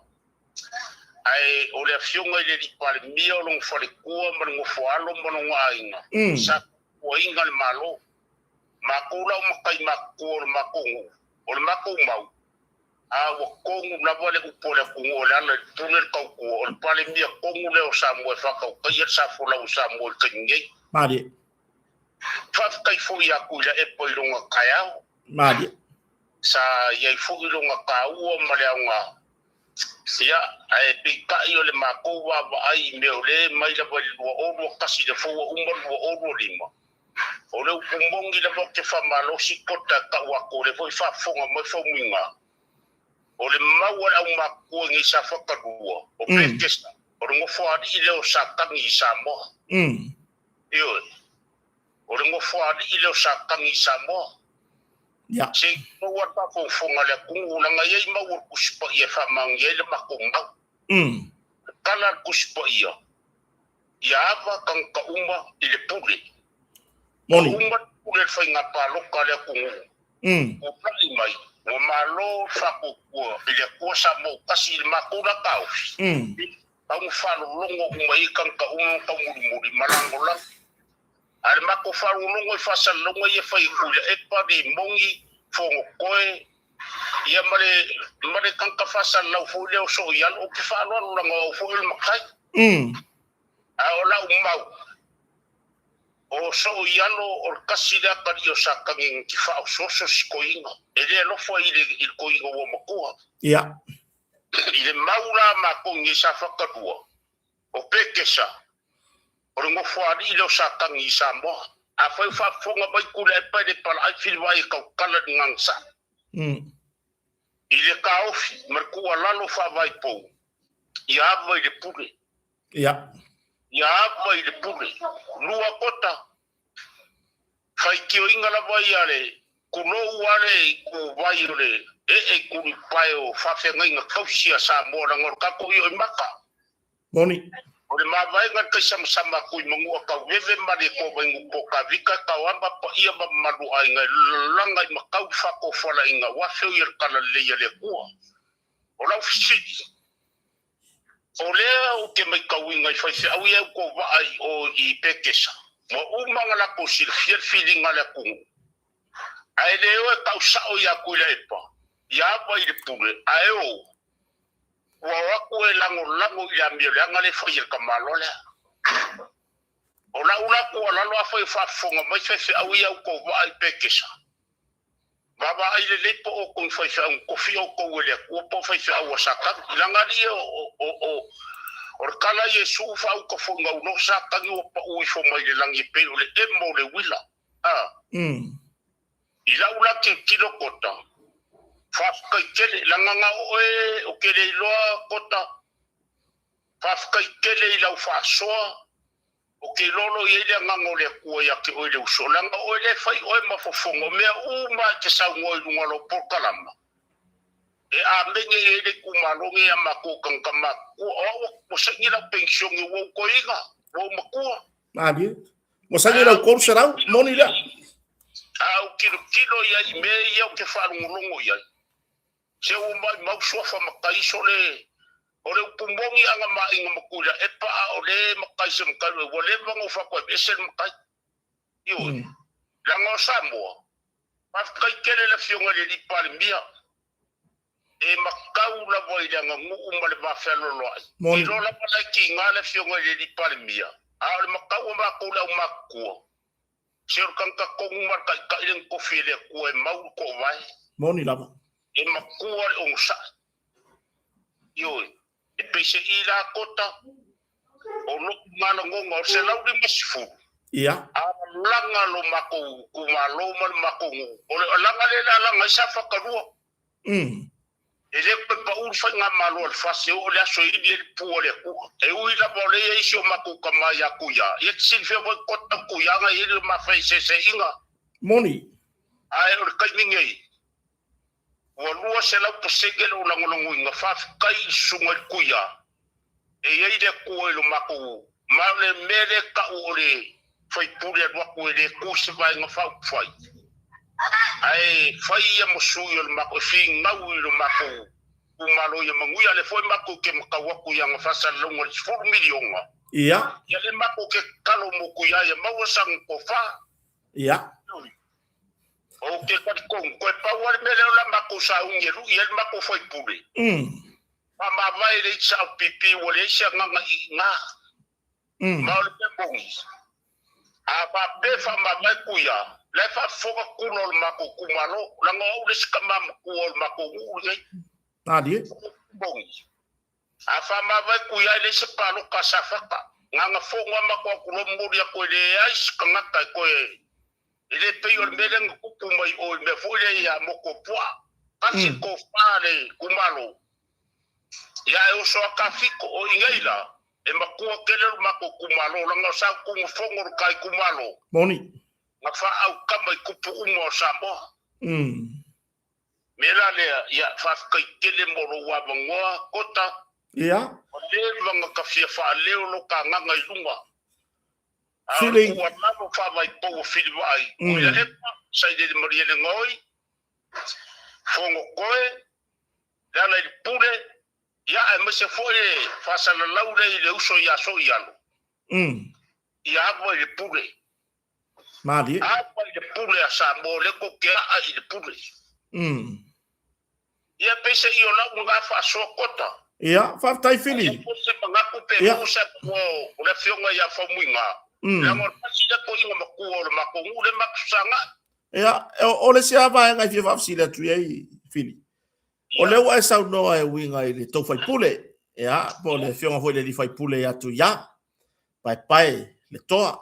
Ai o le fionga I le ripale mia o long whare kua manungo whaalo manungo ainga. Sa kua inga le malo. Makula o makai makua o le makongo. O le mako mau. A wa kongu lava le upo le kongo o le ala tune le kau kua. O le pale mia kongu le o Samoa whakau. Kaya sa fola o Samoa le kanyei. Mari. Whafkai fui aku ila e poironga kai au. Mari. Sa iai fui ronga ka ua male au ngā. Sia ai pika yo le mako wa ai me ole mai la boi o kasi de fo o lima. O le kumbongi le mo ke fa malo si kota ka wa ko le foi fa fonga mo fo minga. O le mau la mako ngi sa fa ka duo. O pekes o ngo fo adi le o sa tangi sa mo. Yo. O ngo fo adi le o sa tangi sa mo. Ya. Se ko wa ta fo fonga le ku la nga ye mau ku spa ye fa mang ye le mako mau. Kala ku spa ye. Ya va kan ka uma ile pule. Moni. Uma pule fa nga pa lo ka le ku. O pali mai. O malo fa ku ile ko sa mo kasi mako la ka. Ang fa lo longo mai kan ka ka muri malango la. Al mako fa longo fa sa longo ye fa ku e pa di mongi fo koe ia mare kan ka fa sa la fo le so ya o ke fa lo longo fo il makai. Aola umau o so yalo o kasida ka dio sakangin ki fa so skoinga ele lo foi il koinga wo makua ya ile maula ma ko ngi sa fakadua o pekesa o ngo fuari ile sakangi sambo a foi fa fonga bai kula pa de pala ai filwai ka kala ngangsa ile ka ofi merkua lalo fa vai po ya vai de pule ya mai de pule lua kota fai ki o ingala vai ale kuno wale ku vai ole ku pai o fa fe ngai nga kausia sa mo na ngor ka ko yo maka Moni o le ma vai nga ka sam sama ku mangu ka veve mari ko vengu ko ka vika ka wamba pa ia ba malu ai nga langa ma ka fa ko fola inga wa fe ir kala le le ku o la fisi ole o ke mai ka winga fa se au ia ko vai o I pekesa mo umanga la ko sil fiel feeling ala ku ai le o ka sa o ya ku le pa ya ba I pule ai o wa ku lango ya mi le ngale fa ir ka malo le ola ku la lo fa fonga mai se au ia ko vai pekesa baba ai le po o kon fa un kofi o ko le ko po fa o saka langari o kala Yesu fa ko fonga no saka ni o pa o fo mai le langi pe o le emo le wila ila ula ke kilo kota fa ka kele langanga o ke le lo kota fa ka kele ila fa so o ke lolo ye le ngango le ku ya ke o le so langa o le fai o ma fo fongo me o ma ke sa ngoi ngolo por kalama e a menye ye le ku malonge ya mako kan kama ku o sa ngira pension e wo ko inga wo maku abi mo sa ngira ko será moni la au kilo ya me ya ke fa ngulongo ya se o ma so fa makai so le ole pumbongi anga ma inga makula e pa ole makai se makai ole bango fa ko besen makai yo la ngo samo pas kai kele la fionga le di palmia e makau la boida nga ngu umale ba felo lo ai lo la pala ki ngale fionga le di palmia a ole makau ma ko la makku ser kan ka ko ngumar ka ilen ko fele ko e mau ko vai moni la e makku ole on sa yo e pese ila kota o lo mana ngongo se lau de masifu ya a langa lo mako kumalo mal mako o langa le langa sa fa kadua ele pa u fa nga malo al fa se o la so I le pu le ku e u ila bole e so mako kama ya kuya e sin fe mo kota kuya nga ile ma fa se inga moni ai o ka ningi o lua se la posegelo la ngolongo nga fa kai sunga kuya e ye de ku lo mako ma le mele ka o le foi pure do ku le ku se vai nga fa foi ai foi ya musuyo lo mako fi ngau lo mako ku malo ya manguya le foi mako ke mkawa ku ya nga fa sa lo ngol 4 milionga ya le mako ke kalo mo ku ya ma sang ko fa ya o ke ko pa wal mele la mako sa unye lu ya mako foi pure ma vai le cha pipi o le cha nga ma le bongi a ba pe fa ma mai kuya le fa foka kulo mako kumalo la ngo le skama ko mako u le adi bongi Afama vai kuya le se palo kasafaka. Nganga fonga makwa kulomuri ya kwele ais kangaka koe. Ile peyo mbele kukumai o me fule ya mokopwa. Kasi ko fare kumalo. Ya uso kafiko o ingaila. E makua kele mako kumalo langa sa kufongo kai kumalo. Boni. Ngafa au kama kupu umo sambo. Mela le ya fa kai kele moro wa bangoa kota. Ya. Ole vanga kafia fa leo lo ka nganga ilunga. Feeling. Ku na fa vai po fili vai. Ku ya e sai de morie de ngoi. Fongo koe. Dala il pure. Ya e mese foi fa sala laure ile uso ya so yalo. Ya abo ile pure. Madi. Abo ile pure asa mo le ko ke a ile pure. Ya pese io la unga fa so kota. Ya, fa tai fili. Puse mangaku pe musa ko le fionga ya fa muinga. La mo pasida ko inga makuo le makongu le makusanga. Ya, ole se ava nga fi fa sila tu ye fili. Ole wa sa no ai winga ile to fai pule. Ya, po le fionga foi le fai pule ya tu ya. Pai le toa.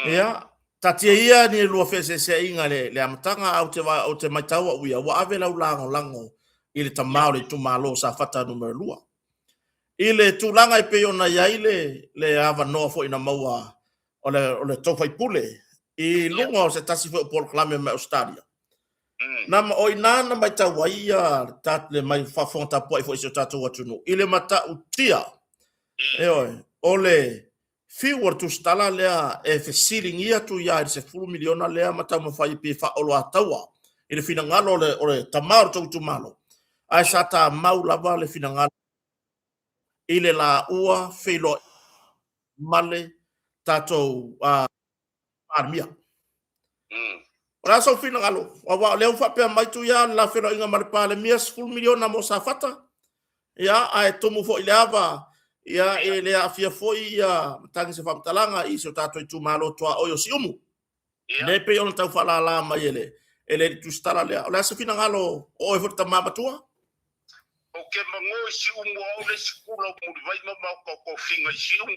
Ya, tatia ia ni lo fese se inga le amtanga au te maitawa uia wa ave la lango ile tamau le tumalo sa fata numero lua. Ile tulanga pe ona ya ile le ava no fo ina maua ole to fai pule. I lunga o se tasi fo por clame me Australia. Nama o inana maitawa ia tat le mai fa fonta po fo iso tatu watu no. Ile mata utia. Ole fiwa tu stala lea e fe ceiling ia tu ia se fulu miliona lea mata mo fai pe fa olo atawa ile fina ngalo ole tamar tu malo ai sata mau lava le fina ngalo ile la ua felo male tato armia ora so fina ngalo wa le fa pe mai tu ia la felo inga mar pa le mies fulu miliona mo sa fata ia ai tomu fo ile ava ia ele afia foi ia tangi se famtalanga iso tato tu malo toa oyo siumu ne pe on tau fala la mai ele tu stara le ola se fina ngalo o e forta mama tua o ke mango si umu o le skula mu vai mama ko finga si umu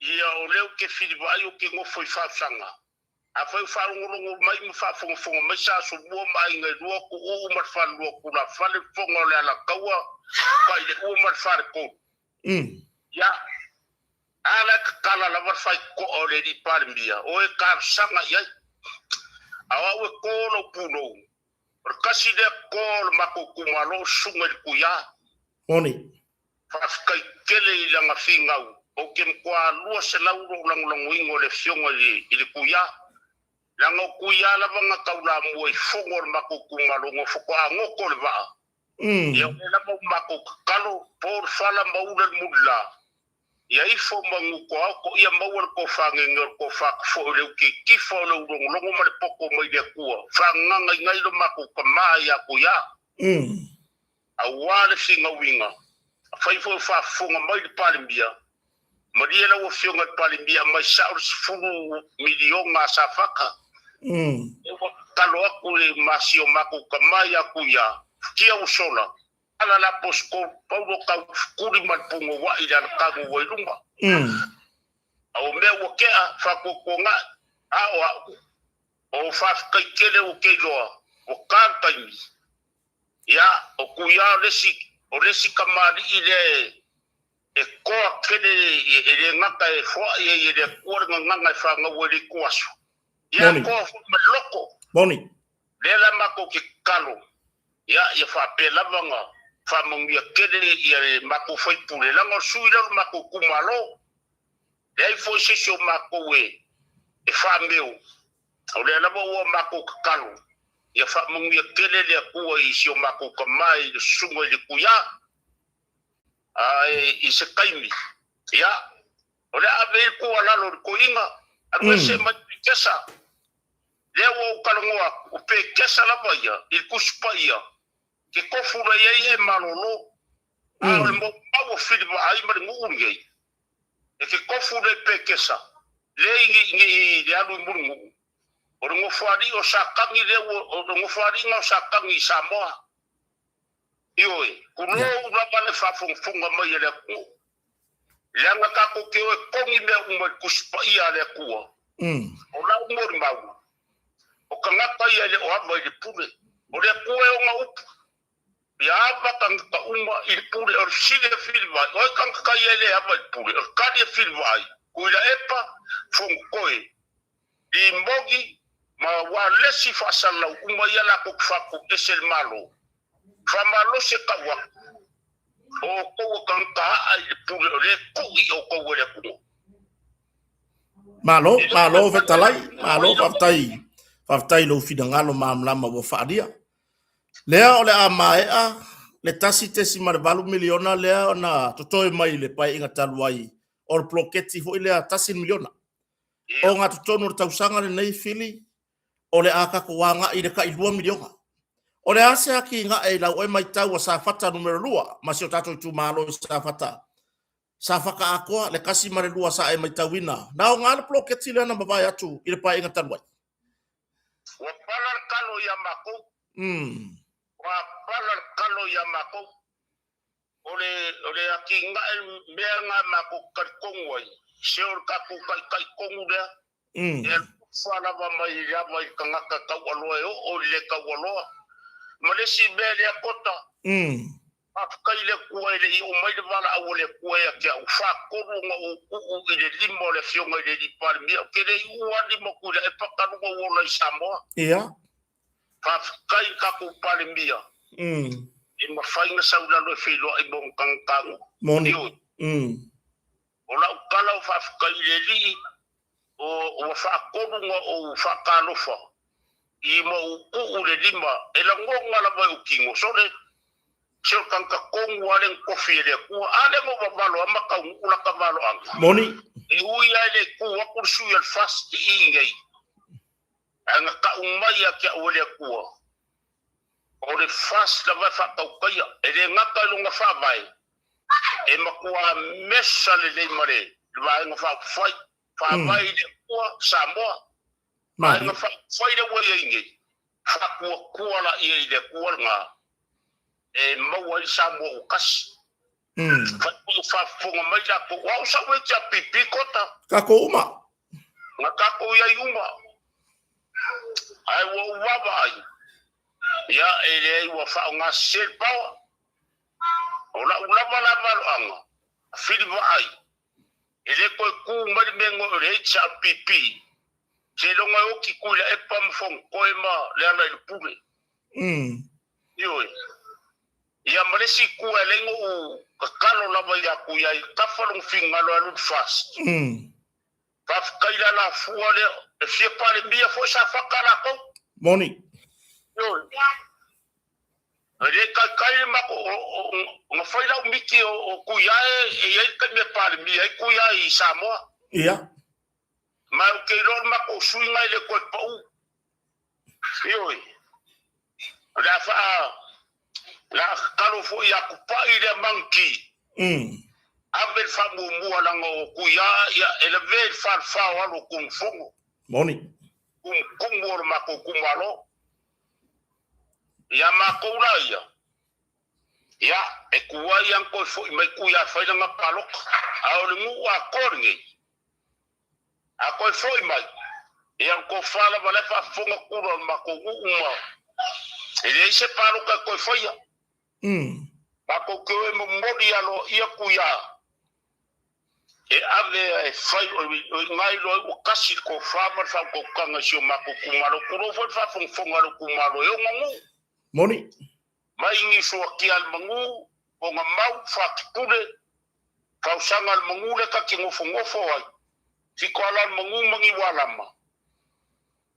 ia o le ke fili vai o ke ngo foi fa sanga a foi fa ngolo mai mu fa fongo mai sa so bo mai ngai do ko o mar fa lo ko la fa le fongo le ala kawa pai le o mar fa ko ya ala kala la mar fa ko o le di parmia o e ka sanga ya awa we ko no puno por kasi de ko ma ko kumalo sunga ku ya oni fa kai kele la ngafinga o ke kwa lu se la u lang wingo le fionga le ku ya lango kuya la banga kaula mo fongo makuku malongo foko angoko le ba ya la mo makuku kalo por fala maula mulla ya ifo manguko ko ya mawal ko fange ngor ko fak fo le ki fo le longo mal poko mai de ku fanga ngai lo makuku ma ya kuya awale singa winga fai fo fa fonga mai de palimbia madia la wo fionga palimbia mai saus fulu milion ma safaka talo aku le masio maku kamaya kuya kia usola ala la posko paulo ka kuri malpungo wa ila kago welunga au me wo ke fa ko nga o fa ka kele o ke lo o kanta ni ya o kuya lesi kamali ile e ko kele ele ngaka e fo ele ko nganga fa ngaweli kwaso ya ko maloko boni lela mako ki kalo ya fa pela banga fa mungia kede ya mako foi pule la ngo suila mako kumalo ya foi sesio mako we e fa meu o lela bo mako kalo ya fa mungia kede le ku isio mako kamai sungo le kuya ai isekaimi ya o le ave ko ala lo ko inga arwe se matikesa lewo kalongoa o pe kesa la baya il kuspaia ke kofura ye malolo al mo pawo filma ai mar ngungei e ke kofura pe kesa le ngi alu mungu o ngo fari o sakangi lewo o ngo fari ngo sakangi samoa Ioi, kuno urapa le whafunga mai e le kua. Leanga kako ke oe kongi mea umai kuspa ia le kua. O la umori mau. O ka ngata ia le o ama i le pule. O le kua e o ngā upu. Ia ava ka uma i le pule o sile fili vai. Oi ka ia le ama i le pule. O kari e fili vai. Kuila epa, fongokoe. I mogi, ma wa lesi whasalau uma ia la kukwaku esel malo. Whamalo se kawa. O koua kankaa ai le pule o le kui o koua le kuno. Malo vetalai, malo whaftai lo fina ngalo maamlama wa whaaria. Lea o le a maea, le tasi tesi ma le 2 miliona lea na totoe mai le pai inga taluai. O le ploketi ho lea tasi miliona. O ngā tutonu le tausanga le nei fili, o le a kako wanga i le ka i 2 miliona. O le ase aki ngā e lau e mai tau a sa fata numero 2, ma si o tato i tu malo i sa fata. Sa whaka akoa, le kasi mare lua sa e mai tauina. Na o ngā le ploketi lea na mawai atu i le pai inga taluai. Wa palar kalo ya mako. Wa palar kalo ya mako. Ole aki ngā e mea ngā mako karikongwai. Seor kaku kai kongu lea. E whanawa mai rawa i kangaka kaualoa e o le kaualoa. Malesi mea lea kota. Afkai le kua ele i o mai le wala au le kua ea kia u whakoru ngā o i le limo le fionga i le ripari mea. Ke le i ua limo kula e pakarunga wola i Samoa. Ia. Afkai kaku pare mea. I mawhainga saulalo e whiloa i mong kangkangu. Moni. O lau kala o whafkai le li o whakoru ngā o whakalofa. I mo u le lima. E la ngonga la mai o kingo. Sore. Sio kanka kongu ale kofi le ku ale mo babalo amaka ula kabalo ang Moni e uia le ku kursu el fast ingei anga ka umai ya ole ku o le fast la va fa kaya e le ngaka lunga fa vai e makua mesa le mare va nga fa vai le ku Samoa ma nga fa le wo ingei fa ku la i le ku nga e maua i Samoa o kasi. Whafunga mai la ko wau sa we tia pipi kota. Kako uma. Nga kako ia i uma. Ai wa uwaba ai. Ia e le ai wa whaunga sel pawa. Ola ulama la valo anga. Filiwa ai. E le koe ku mari mengo re tia pipi. Se longa oki kuila e pamfong koe ma le ana i pule. Ioi. Ia malesi kua lengo u kakalo lava ia kuia i kawhalung fingalo alu fast. Whafkaila la fua leo, e fia pale mia fo sa whakara kou. Moni. Ioi. Re kai mako o whailau miki o kuia e iei kai mea pale mia e kuia i Samoa. Ia. Ma o kei lor mako suinga i le koe pau. Ioi. Rea wha la kalo fo ia kupai le manki. Abel fa mua langa o kuia ia eleve fa walo kum fongo. Moni. Kum mor mako kumalo. Ia mako ia. Ia e kuia yang ko fo mai kuia fa nga palok. A le mu a kornge. A ko fo mai. Ia ko fala vale fa fongo kuro mako uma. Ele se palo ka ko fo ia. Mako koe mo mori alo ia kuia. E ave e fai o ngai lo o kasi ko fama fa ko kanga sio mako kumalo kuro fo fa fonga lo kumalo e ngongu. Moni. Mai ngi so ki al mangu o nga mau fa kule. Ka usanga al mangu le ka ki ngofo ai. Ti ko al mangu mangi walama.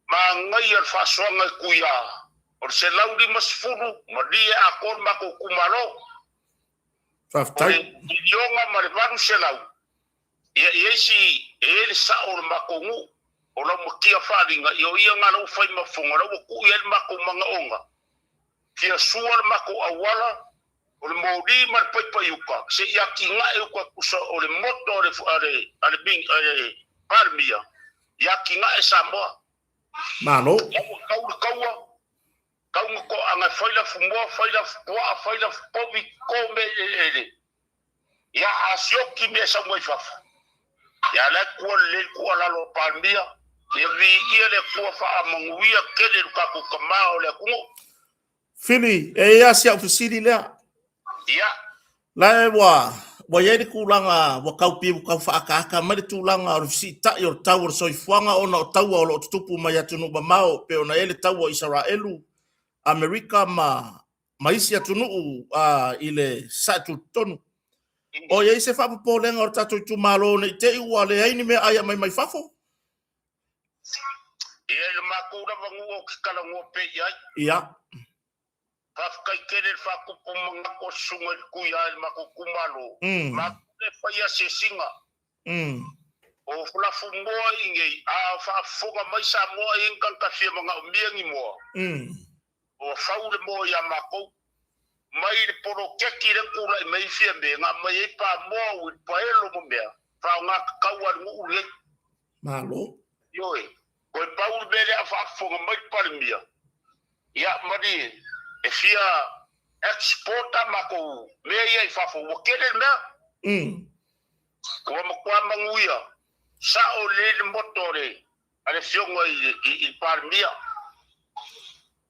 Ma ngai al fa songa kuia. Or se laudi masfuru, ma dia akor mako kumalo. Whaftai. Ionga marivaru se lau. Ia si ele sa or mako ngu. O lau makia wharinga, io ia ngā lau whai mafunga, lau ku ia mako mga onga. Kia suar mako awala, o le mauri maripaipai uka. Se ia ki ngā e uka kusa o le moto o le bing, parmia. Ia ki ngā e Samoa. Mano. Kaua. Kaunga ko anga faila fumua, faila fua, faila povi kome ele. Ya asioki me sa mo fafa. Ya la ko le ko la lo pandia. Ya vi ile ko fa amanguia kele ka ku kamao le ku. Fili, e ia sia ofisini lea. Ya. La e wa ye ku langa wa kau pi ku fa aka ma tu langa o si ta yo tau so ifuanga ona o tau o lo tupu mai atu no ba mau pe ona ele tau o Israelu Amerika maisi atu no ile sa tu tonu. O ye se fa po lenga o tatu tu malo ne te ua le ai ni me ai mai fafo. Ele makura vangu o kala ngo pe ya. Ya. Kafkai kere fa ku mga ko sungal ku ya makukumalo. Makule fa ya se singa. O fula fungo inge a fa fuga mai sa mo inkan ka fie mga miengi mo. O faule mo ya mako. Mai poro keki le kula mai fie me nga mai pa mo wi pa elo mo me. Fa nga kawan mo ule. Malo. Yoi. Ko paul bele a fa fuga mai pa mia. Ya mari e fia exporta mako me ia fa fo kele me. Ko mo kwa manguia. Sa o le motore ale fiongo i parmia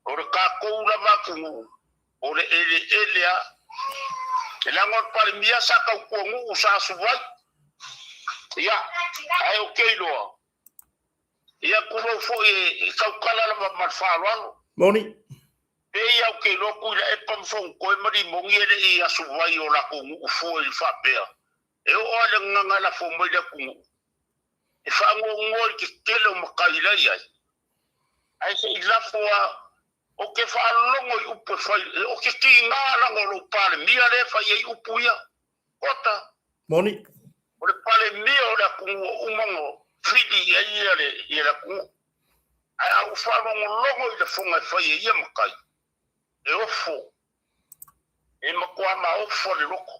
o ka ko la maku o le ele a la ngor parmia sa ka ko ngu sa suwai ya ai okay lo ya ko fo e ka kala la ma falo Moni pe ya okay lo ku la e pam fon ko mari mongi ele i asuwai o la ko ngu fo i fa pe e o le nganga la fo mo le ku e fa ngol ki kelo makaila ya ai se ila fo o ke fa longo i upu fa o ke ki ngala ngolo pale mi ale fa ye upu ya kota Moni o le pale mi o la ku umango fidi ya ye la ku ai o fa longo i le fonga fa ye makai e o fo e makwa ma o fo le loko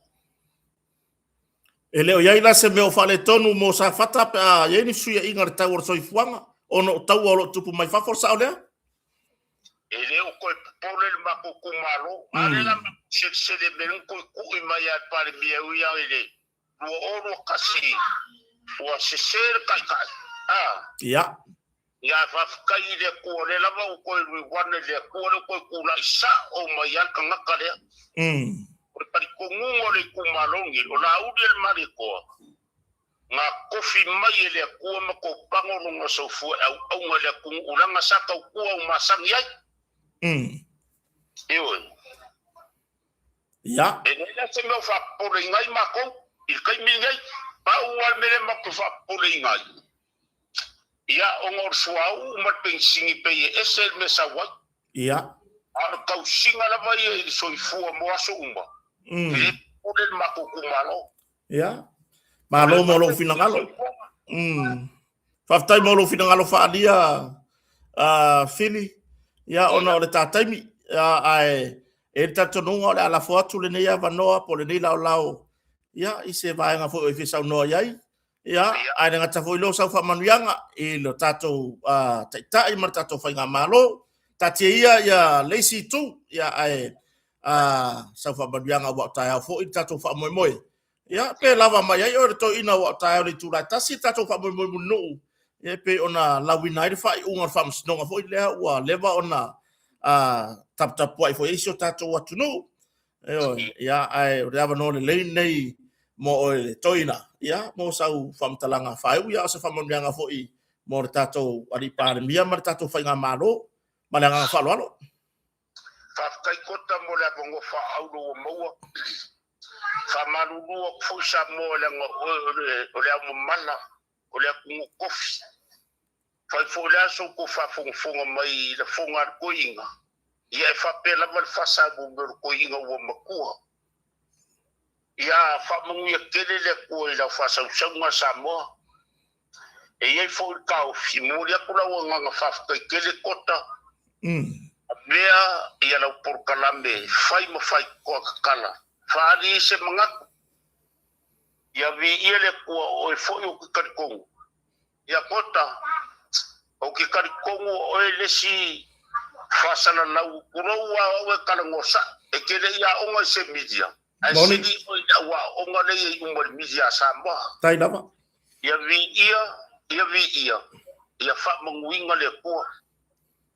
ele o yai la se me o fale tonu mo sa fata pa ye ni suia inga tau o soifuanga ono tau o lo tupu mai fa forsa ole ele o ko pole mako kumalo ale la se de ben ko ku i mai a pare mi u ya ele o oro kasi o se ser kai ya fa kai de ko le la ba ko ri wan le ko ku la sa o mai al kan ngakare o pari ko ngo le kumalo ngi o la u del mariko nga kofi mai le ko ma ko pango ngo so fu au ngale ku ulanga sa ka ku o masang ya Ya. Ela se me fa por ngai mako, il kai mi ngai, pa ual mele mako fa por ngai. Ya ongor suau mat pensingi pe esel me sawa. Ya. Ar kau singa la vai e so fu mo aso umba. E por el mako kumalo. Ya. Malo mo lo finangalo. Fa tai mo lo finangalo fa dia fili. Ya ona o le tataimi ai e tatonunga o le ala foatu le nei avanoa po le nei lao ya i se vaenga fo e fisau noa iai ya ai nga tafo ilo sau fa manuianga i lo tatou taitai mar tatou whainga malo tatia ia ya leisi tu ya ai sau fa manuianga wa tai au fo i tatou fa moe moe ya pe lava mai ai o le to ina wa tai au le tūrai tasi tatou fa moe moe munu e pe ona lawina i fa i unga fa msnonga fo i lea ua leva ona tap puai fo iso tatou atu no ya ai reava no le nei mo o le toina ya mo sau famtalanga fai ya se famonianga fo i mo tatou ari pare mia mar tatou fainga malo malanga fa lo Fa kai kota mo la bongo fa au do mo fa malu fo sa mo la o le mo mala o le ku kofi fa fo la so ko fa fo mai le fo ngar ko inga ia fa pela mal fa sa bu ko inga wo makua ia fa mo ia kele le ko la fa sa sa mo e ia fo ka o fi mo ia ko la wo nga fa kai kele kota bea ia la por kalambe fai mo fai ko kala fa di se manga ia vi ia le ko o fo yo ka ko ia kota o ki kari kongo o e lesi fasana lau kurowa o kalangosa e kele ya onga se media ai sidi o wa onga le umor media samba tai lava ia vi ia fa mangwinga le ko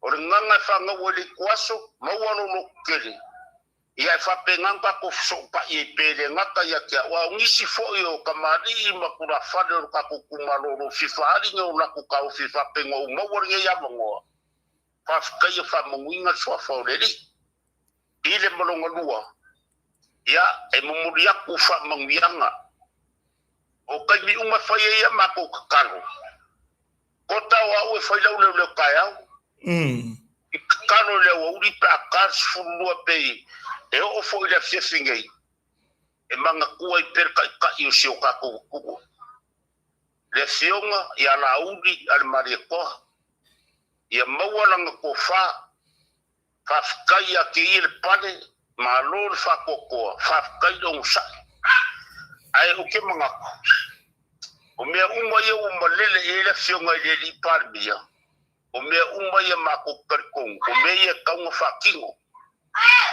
o nganga fa ngaweli kwaso mawano no kele ia fa penganga ko so pa i pele ngata ya kia wa ngisi fo yo kamari makura fa de ka ko kumalo fifa ali ngo la ko ka fifa pengo mawor ya mango fa kaya fa mangwinga so fa le ile molongo lua ya e mumuria ku fa mangwianga o kai mi uma fa ya mako kalo kota wa o fa le kaya kano le o ri pa kas fulu pe e o fo ile fifingai e manga ku ai per ka i o ka ku le fionga ya la uri al mariko ya mawala ko fa kaya ke il pane malor fa koko fa kaya o sa ai o ke manga o me uma ye o malele ile fionga ile li parbia o me uma ye mako perkong o me ye ka ngo fa kingo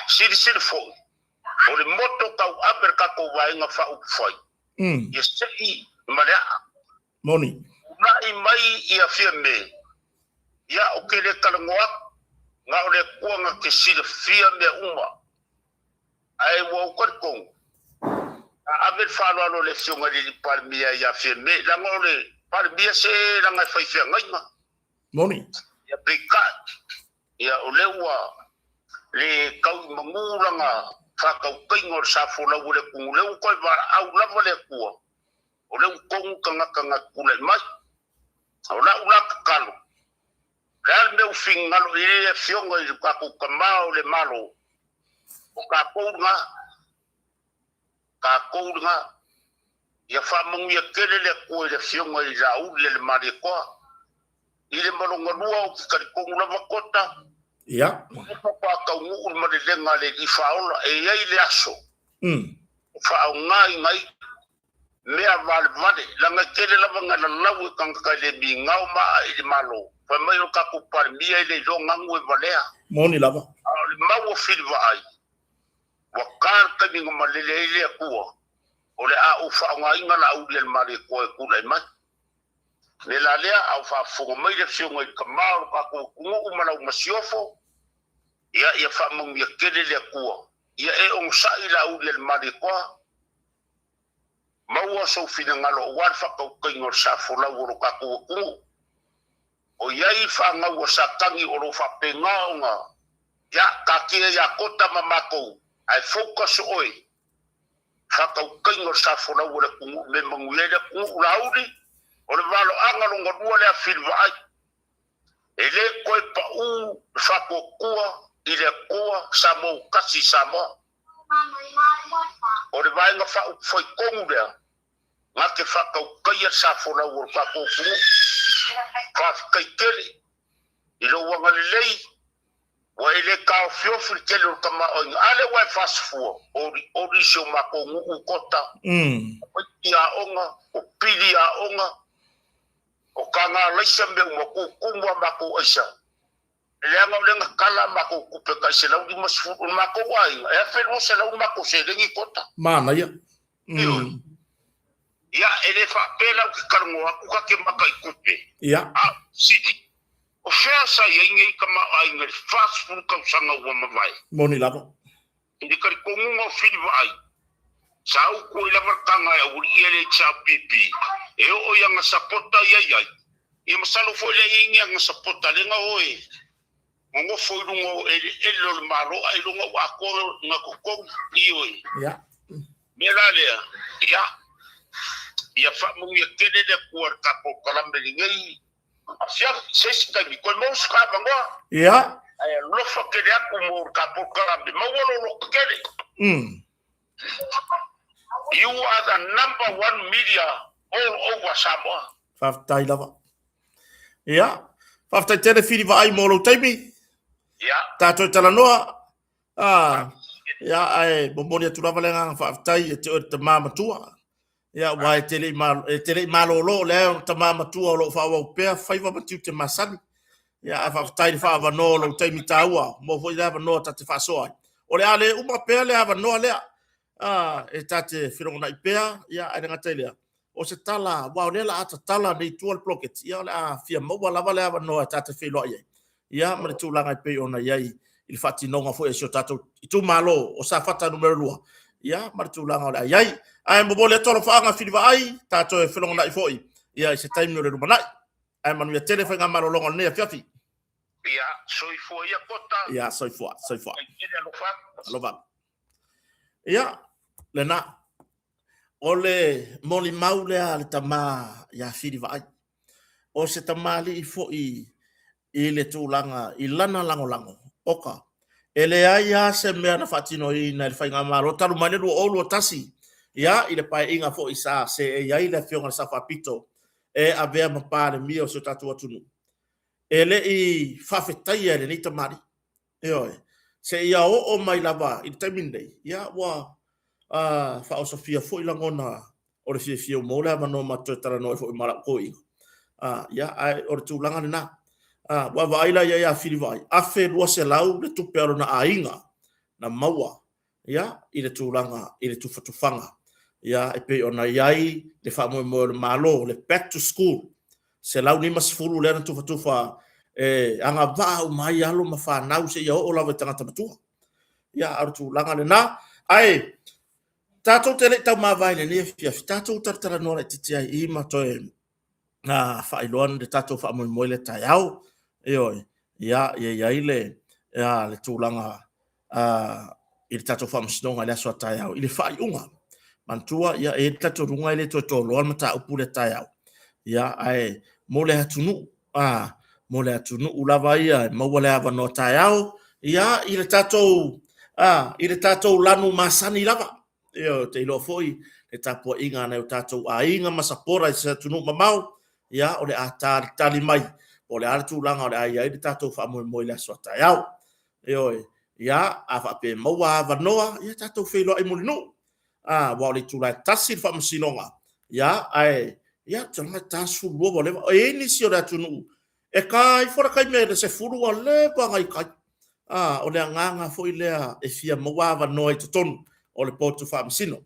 sir fo o le moto ka aper ka ko vai nga fa u foi ye sei mala moni na i mai ia fiame ya o ke le kalngoa nga o le kuanga ke sir fia me uma ai wo perkong aver fa lo le fionga li palmia ya fiame la ngole palmia se la nga fa fia nga moni ya peka ya olewa le kau mangulanga fa kau kaingor sa fola ule kule ko ba au la vole ku ole kong kanga kule mai ola kalo la me ufingalo ile fiongo ile ka ku kamao le malo o ka kounga ya fa mungu ya kelele ku ile fiongo ile au le mari ko ile malonga lua o kari kongula makota ya pa ka ngu ma le ngale di faula e ya ile aso fa ngai me aval vale la ngakele la ngala lawe ka le bi ngau ma ile malo fa mai ka ku par mi ile jo ngangu valea moni lava ma wo fil va ai wa kar ka bi ngoma le ile ku o le a u fa ngai ngala u le mari ko ku le mai le la lea au fa fongo mai le fiongo i kamau ka ko kungu mana o masiofo ia fa mong ia kele le kua ia e on sa ila u le mari ko mau so fina ngalo wa fa ko ngor sa fola wo ka ko kungu o ia i fa nga wo sa tangi o fa penga ya ka kia ya kota mamako ai focus oi fa ko ngor sa fola wo le kungu me manguele kungu laudi o le valo anga longa dua le afilva ai ele koi pa u fa kokua ile koa samo kasi samo o le vai nga fa foi kongu le nga ke fa ka kaya sa fola wo pa ko fu fa kai tele ilo wanga le lei wa ile ka fio fritelo kama on ale wa fast fu o ri sho ma ko ngu kota ya onga o pili ya onga o kanga laisa me mo ku kumwa mako aisa lenga lenga kala mako ku pe ka sela u masfu mako wai e fe no sela u mako se lengi kota mana ya ya ele fa pela ku karmo ku ka ke makai kupe ya sidi o fe sa yengi kama ai ngal fast food ka sanga wo mai moni lava ndi kar ko ngo fil vai sau ko ila markanga ya uri ele cha pipi e o yang sapota ya e masalo fo le yang sapota le nga oi ngo fo lungo e lo malo ai lungo wa ko nga ko oi ya melale ya fa mu ye kede de por ka ko kalambe ngai afia sesta mi ko mo ska bango ya ai lo fo kede ku mo ka ko kalambe mo lo kede You are the #1 media all over Samoa. Faftai lava. Ya. Faftai tele fili va ai molo taimi. Ya. Tato talanoa. Ya ai bombonia tulava lenga faftai te mama tua. Ya wa tele malo lo le te mama tua lo fa wa pe fa va matiu te masani. ia a faafetai le faavanoa lou taimi tāua mo foi le avanoa tate faasoa o le a le uma pea le avanoa lea e tate filoganaʻi pea ia ae le gatai lea o se tala wa o le la ata tala nei tua le plocket ia le a fia maua lava le avanoa tate feiloaʻi ai ia ma le tulaga i pei ona iai i le faatinoga foʻi sio tatou i tumālo o sa fata numero 2 ia ma le tulaga o le aiai ae mo le atolofaaga filivaai tatou e filoganaʻi foʻi ia i se taimi o le lumanaʻi ae manuia tele faiga malologo lenei afiafi ia soifua ia kota ia soifua ai kele alofa ia lena o le molimau lea le tamā ia filivaai o se tamāliʻi foʻi i le tulaga i lana lagolago oka e leai a se mea na faatinoina i le faiga malo talu mai le lua olu o tasi ia i le paeʻiga foʻi sa se e ai le afioga le safaapito e avea ma palemia o se tatou atunuu e leʻi faafetaia i lenei tamali ioe se ia oo mai lava i le taimi nei ia ua faaosofia foʻi lagona o le fiafia uma o le avanoa matoe talanoa foʻi ma laʻukoʻiga ia ae o le tulaga lenā wa vaila ia ia filivaai afe lua se lau le tupe alo na ainga na maua ia i le tulaga i le tufatufaga ia e pei ona iai le faamoemoe o le malo le back to school se lau nima sefulu lea na tufatufa e agavaa umai alo ma fanau seʻia oo lava i tagata matua ia o le tulaga lenā ae tatou te leʻi taumavae lenei afiafi tatou talatalanoa laʻitiiti ai i matoe faailoana le tatou faamoemoe le taeao ioe ia iai le tulaga i le tatou faamasinoga i le aso a taeao i le faaiʻuga manatua ia e le tatoruga i le toetoloa ma taupu le taeao ia ae mo le atunuu lava ia e maua le avanoa taeao ia i le tatou lanu masani lava ia te iloa foʻi le tapuaʻiga ana o tatou aiga ma sapora i se atunuu mamao ia o le a talitali mai o le ale tulaga o le ai ai le tatou faamoemoe i le aso a taeao ioe ia a faape maua avanoa ia tatou feiloaʻi molinuu ua o le tulae tasi le faamasinoga ia ae ia talaga tasulua ua leva e nisi o le atunuu e kai folakai mea le sefulu ua leva gaikai o le agaga foʻi lea e fia maua avanoa i totonu o le potu faamasino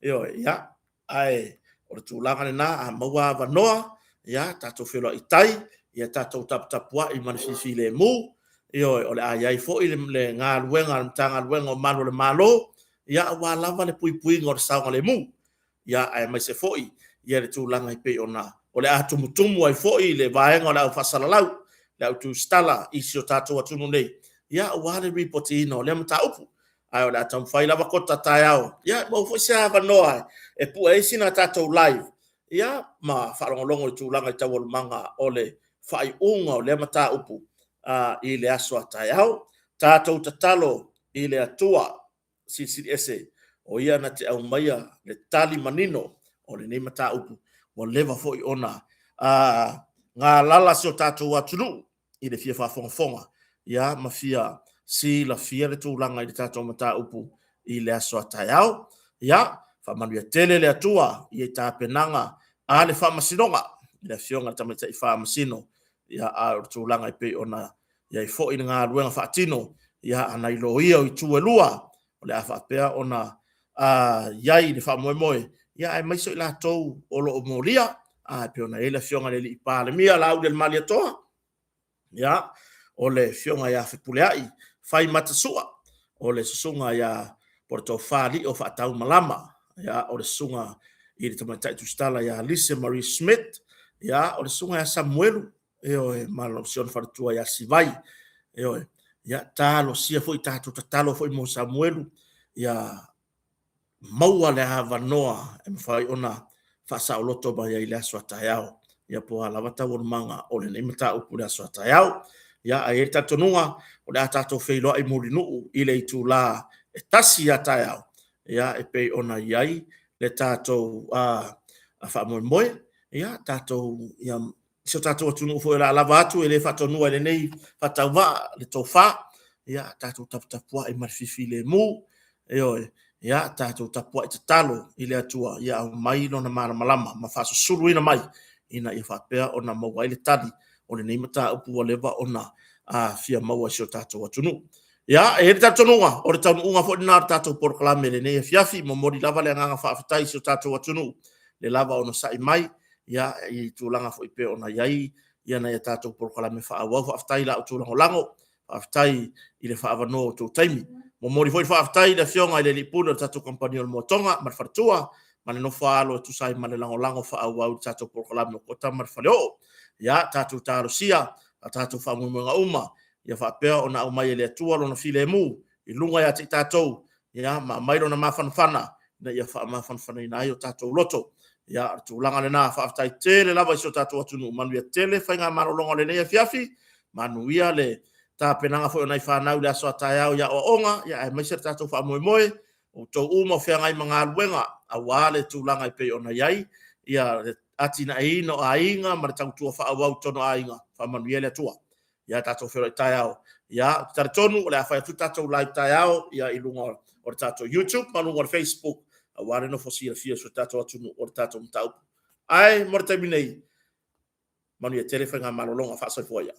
ioe ia ae o le tulaga lenā a maua avanoa ia tatou feiloaʻi tai ia tatou taputapuaʻi ma le fifi lemu ioe o le aiai foʻi le galuega le matagaluega o malo le malo ia ua lava le puipuiga o le saoga lemu ia ae mai se foʻi ia le tulaga i pei ona o le a tumutumu ai foʻi le vaega o le au faasalalau le au tusitala isi o tatou atunu nei ia ua le ripotiina o lea mataupu ae o le a taumafai lava kota taeao ia mau foʻi se avanoa e puʻa isi na tatou live ia ma faalogologo i tulaga i taualumaga o le faaiʻuga o lea mataupu i le aso a taeao tatou tatalo i le atua silisili ese o ia na te aumaia le tali manino o lenei mataupu ua leva foʻi ona galala se o tatou atunuu i le fia faafogafoga ia ma fia silafia le tulaga i le tatou mataupu i le aso a taeao ia faamanuia tele le atua ia i tapenaga a le faamasinoga i le afioga le tamaitaʻi faamasino ia a o le tulaga i pei ona iai foʻi le galuega faatino ia ana iloia o i tuelua o le a faapea ona iai le faamoemoe ia e maiso i latou o loo molia e pe ona ele afioga le lii palemia lau le mali atoa ia o le fioga ia fepuleaʻi fai matasua o le susuga ia po le tofālii o faatau malama ia o le susuga i le tamaitaʻi tusitala ia Lise Marie Smith ia o le susuga ia Samuelu ioe ma lo siona faletua ia sivai ioe ia talosia foʻi tatou tatalo foʻi mo Samuelu ia maua le avanoa e mafai ona faasaʻoloto mai ai le aso a taeao ia po alava taualumaga o lenei mataupu le aso a taeao ia ai le tatonuga o le a tatou feiloaʻi molinuu i le itulā e tasi a taeao ia e pei ona iai le tatou faamoemoe ia tatou ia so tatou atunuu foʻi la lava atu e lē faatonua i lenei faatauvaa le tofā ia tatou taputapuaʻi ma le fifi lemu ioe ia tatou tapuaʻi tatalo i le atua ia aumai lona malamalama ma faasusuluina mai ina ia faapea ona maua ai le tali o le nei mata upu o lewa ona a fia maua si o tātou atunu. Ia, e tātou nunga, o le tau unga fo ina tātou poroklame le nei fiafi, mo mori lava le anganga whaafitai si o tātou atunu, le lava ona sai mai, ia, i tūlanga fo ipe ona iai, ia na ia tātou poroklame whaawau, whaafitai la o tūlango lango, whaafitai i le whaavano o tō taimi. Mo mori fo i whaafitai le fionga i le lipuna o tātou kompani o le motonga, marwharatua, ma le nofa alo e tusai ma le lango whaawau tātou poroklame o kota marwhaleo. Ia, tātou tārosia, a tātou whaamuimunga uma, ia whaapea o na au mai le atua lona file mu, i lunga ia te tātou, ia ma mairo na mawhanwhana, na ia whaamawhanwhana i nai o tātou loto, ia tūlanga le nā whaafitai tele lava iso tātou atunu, manu ia tele whainga marolonga le nea fiafi, manu ia le tā penanga fo nei whanau le aso atai au ia o onga, ia e maisera tātou whaamoemoe, o tō uma whiangai mga aluenga, a wale tūlanga i pei ona iai, ia atina e ino a inga, ma le tautua whaawau tono a inga, whamanu ia le atua. Ia tātou whero i tai au. Ia, tare tonu, o le a whai atu tātou live tai au, ia i lunga o le tātou YouTube, ma lunga o le Facebook, a ware no fosira fia so tātou atunu o le tātou mtaupu. Ai, mora taimi nei, manu ia telefanga malolonga whaasai fua ia.